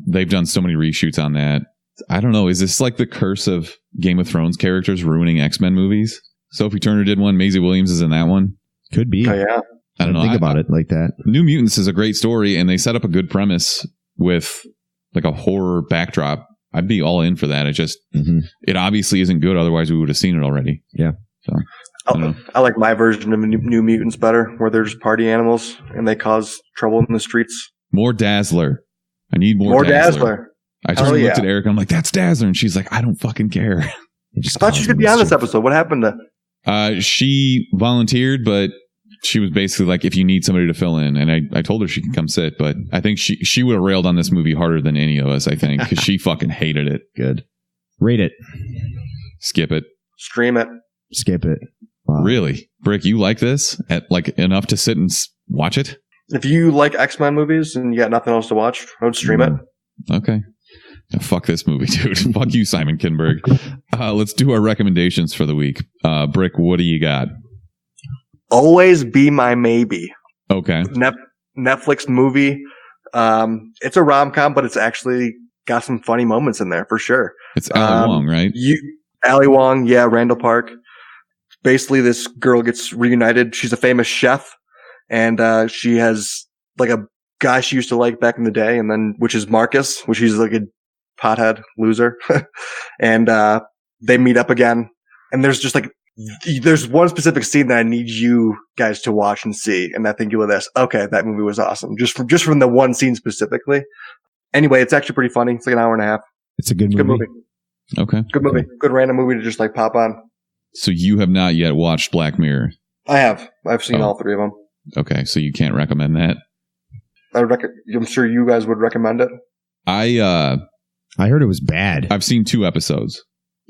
S1: They've done so many reshoots on that. I don't know. Is this like the curse of Game of Thrones characters ruining X-Men movies? Sophie Turner did one. Maisie Williams is in that one.
S3: Could be.
S2: Oh, yeah.
S1: I don't know.
S3: Think about it like that.
S1: New Mutants is a great story, and they set up a good premise with like a horror backdrop. I'd be all in for that. It just, It obviously isn't good. Otherwise, we would have seen it already.
S3: Yeah.
S1: So
S2: I like my version of New Mutants better, where they're just party animals and they cause trouble in the streets.
S1: More Dazzler. I need more Dazzler. I just looked at Erica. I'm like, that's Dazzler. And she's like, I don't fucking care.
S2: I thought she was going to be on this episode. What happened to?
S1: She volunteered, but she was basically like, if you need somebody to fill in, and I told her she can come sit, but I think she would have railed on this movie harder than any of us, I think, because she fucking hated it.
S3: Good. Rate it.
S1: Skip it.
S2: Stream it.
S3: Skip it. Wow.
S1: Really? Brick, you like this? At like enough to sit and watch it?
S2: If you like X-Men movies and you got nothing else to watch, I would stream it.
S1: Okay. Now, fuck this movie, dude. Fuck you, Simon Kinberg. Let's do our recommendations for the week. Brick, what do you got?
S2: Always Be My Maybe.
S1: Okay.
S2: Netflix movie. It's a rom-com, but it's actually got some funny moments in there for sure.
S1: It's Ali Wong, right?
S2: Ali Wong, yeah, Randall Park. Basically, this girl gets reunited. She's a famous chef, and she has like a guy she used to like back in the day, and then which is Marcus, which he's like a pothead loser, and they meet up again. And there's just like there's one specific scene that I need you guys to watch and see, and I think you'll this. Okay, that movie was awesome, just from the one scene specifically. Anyway, it's actually pretty funny. It's like an hour and a half.
S3: It's a good movie.
S2: Good movie.
S1: Okay.
S2: Good movie. Good random movie to just like pop on.
S1: So you have not yet watched Black Mirror?
S2: I have. I've seen all three of them.
S1: Okay, so you can't recommend that?
S2: I'm sure you guys would recommend it.
S3: I heard it was bad.
S1: I've seen 2 episodes.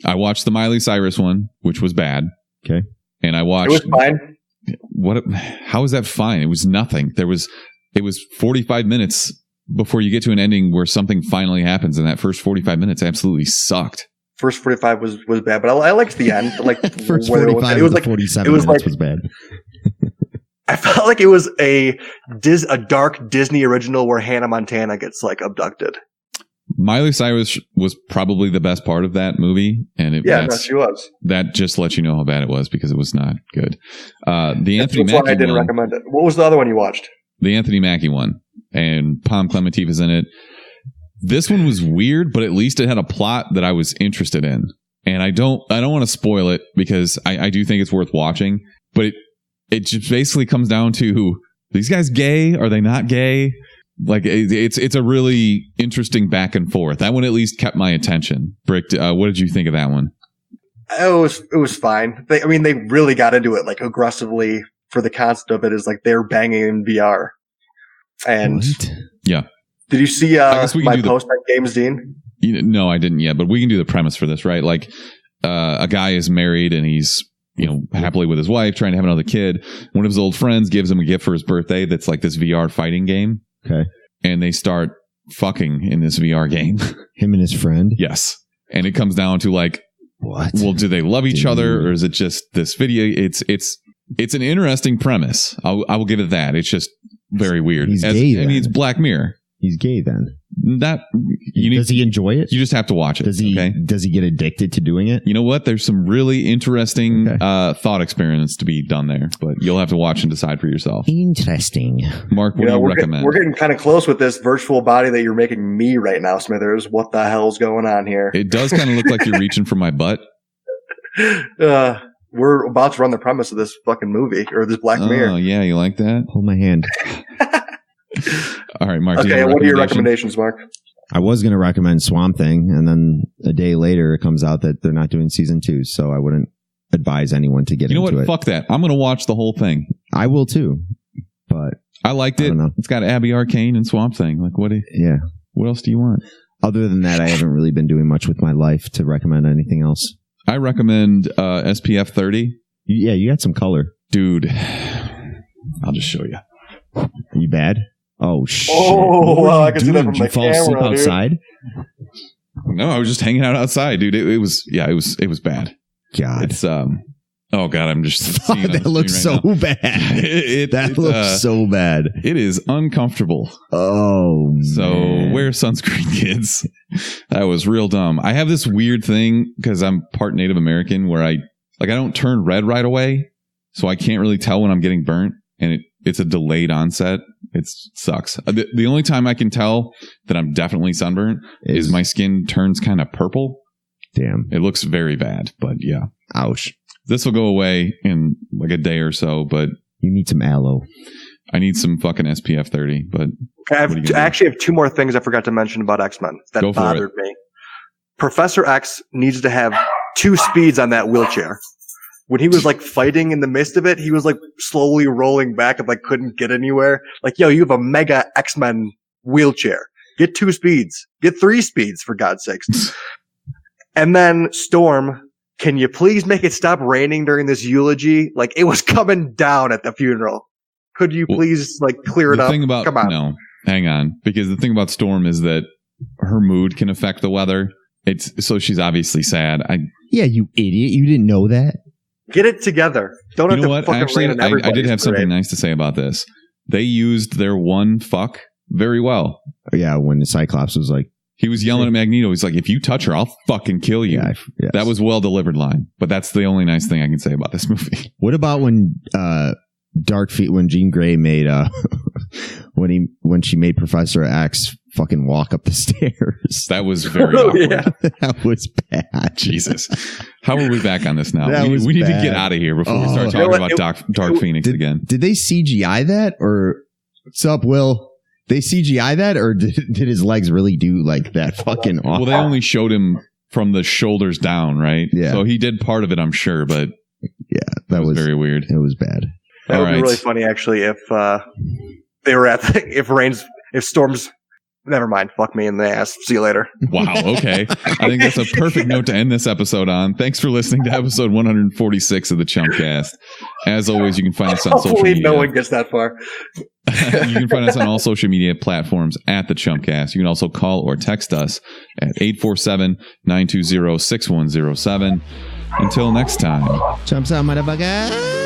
S1: I watched the Miley Cyrus one, which was bad.
S3: Okay.
S1: And I watched...
S2: It was fine.
S1: How is that fine? It was nothing. It was 45 minutes before you get to an ending where something finally happens, and that first 45 minutes absolutely sucked.
S2: First 45 was bad, but I liked the end. Like
S3: first 45
S2: it was like
S3: 47
S2: it was
S3: minutes
S2: like,
S3: was bad.
S2: I felt like it was a dark Disney original where Hannah Montana gets like abducted.
S1: Miley Cyrus was probably the best part of that movie, and
S2: she was.
S1: That just lets you know how bad it was because it was not good. The Anthony Mackie
S2: why I didn't recommend it. What was the other one you watched?
S1: The Anthony Mackie one, and Pom Klementieff is in it. This one was weird, but at least it had a plot that I was interested in. And I don't want to spoil it because I do think it's worth watching. But it just basically comes down to, these guys gay? Are they not gay? Like it's a really interesting back and forth. That one at least kept my attention. Brick, what did you think of that one?
S2: It was fine. They really got into it like aggressively. For the concept of it is like they're banging in VR. And
S1: yeah.
S2: Did you see my post on Games Dean?
S1: No, I didn't yet, but we can do the premise for this, right? Like a guy is married and he's, happily with his wife, trying to have another kid. One of his old friends gives him a gift for his birthday that's like this VR fighting game.
S3: Okay.
S1: And they start fucking in this VR game.
S3: Him and his friend?
S1: Yes. And it comes down to like,
S3: what?
S1: Well, do they love each other, or is it just this video? It's an interesting premise. I will give it that. It's just very weird.
S3: He's gay,
S1: it's Black Mirror.
S3: He's gay then.
S1: Does
S3: he enjoy it?
S1: You just have to watch it.
S3: Does he get addicted to doing it?
S1: You know what? There's some really interesting thought experiments to be done there, but you'll have to watch and decide for yourself.
S3: Interesting.
S1: Mark, what do you recommend?
S2: We're getting kind of close with this virtual body that you're making me right now, Smithers. What the hell's going on here?
S1: It does kind of look like you're reaching for my butt.
S2: We're about to run the premise of this fucking movie or this Black Mirror.
S1: Oh, yeah. You like that?
S3: Hold my hand.
S1: All right, Mark.
S2: Okay, what are your recommendations, Mark?
S3: I was going to recommend Swamp Thing, and then a day later it comes out that they're not doing season 2, so I wouldn't advise anyone to get into it.
S1: You know what? Fuck that. I'm going to watch the whole thing.
S3: I will too, but
S1: I liked it. It's got Abby Arcane and Swamp Thing. Like, what else do you want?
S3: Other than that, I haven't really been doing much with my life to recommend anything else.
S1: I recommend SPF 30.
S3: Yeah, you got some color.
S1: Dude, I'll just show you.
S3: Are you bad? Oh, shit.
S2: Oh, well, I can see that from my camera,
S3: Did you fall asleep outside?
S1: No, I was just hanging out outside, dude. It was bad.
S3: God.
S1: It's, oh, God, I'm just seeing it on
S3: that looks so bad. That looks so bad.
S1: It is uncomfortable.
S3: Oh,
S1: so
S3: man.
S1: Wear sunscreen, kids. That was real dumb. I have this weird thing because I'm part Native American where I don't turn red right away, so I can't really tell when I'm getting burnt, and it's a delayed onset. It sucks. The only time I can tell that I'm definitely sunburnt is my skin turns kind of purple.
S3: Damn.
S1: It looks very bad, but yeah.
S3: Ouch.
S1: This will go away in like a day or so, but
S3: you need some aloe.
S1: I need some fucking SPF 30, but
S2: I actually have 2 more things I forgot to mention about X-Men that bothered me. Professor X needs to have 2 speeds on that wheelchair. when he was like fighting in the midst of it, he was like slowly rolling back and like couldn't get anywhere. Like, yo, you have a mega X-Men wheelchair. Get 2 speeds. Get 3 speeds, for God's sakes. And then Storm, can you please make it stop raining during this eulogy? Like, it was coming down at the funeral. Could you please like clear it up? Come on.
S1: No, hang on. Because the thing about Storm is that her mood can affect the weather. So she's obviously sad.
S3: Yeah, you idiot. You didn't know that?
S2: Get it together. Don't have to fucking
S1: Actually,
S2: rain on
S1: I
S2: everybody's
S1: did have something nice to say about this. They used their one fuck very well.
S3: Yeah, when the Cyclops was like...
S1: He was yelling at Magneto. He's like, if you touch her, I'll fucking kill you. Yeah, yes. That was well-delivered line. But that's the only nice thing I can say about this movie.
S3: What about when when Jean Grey made... when she made Professor X fucking walk up the stairs?
S1: That was very awkward.
S3: Yeah. That was bad.
S1: Jesus. How are we back on this now? We need to get out of here before we start talking about Dark Phoenix again.
S3: Did they CGI that? Or what's up, Will? They CGI that? Or did his legs really do like that fucking awful?
S1: Well, they only showed him from the shoulders down, right?
S3: Yeah.
S1: So he did part of it, I'm sure, but
S3: yeah, that was
S1: very weird.
S3: It was bad.
S2: That would be really funny, actually, if they were at if Storm's. Never mind. Fuck me in the ass. See you later.
S1: Wow. Okay. I think that's a perfect note to end this episode on. Thanks for listening to episode 146 of the Chumpcast. As always, you can find us on social media.
S2: No one gets that far.
S1: You can find us on all social media platforms at the Chumpcast. You can also call or text us at 847-920-6107. Until next time.
S3: Chumps out, motherfucker.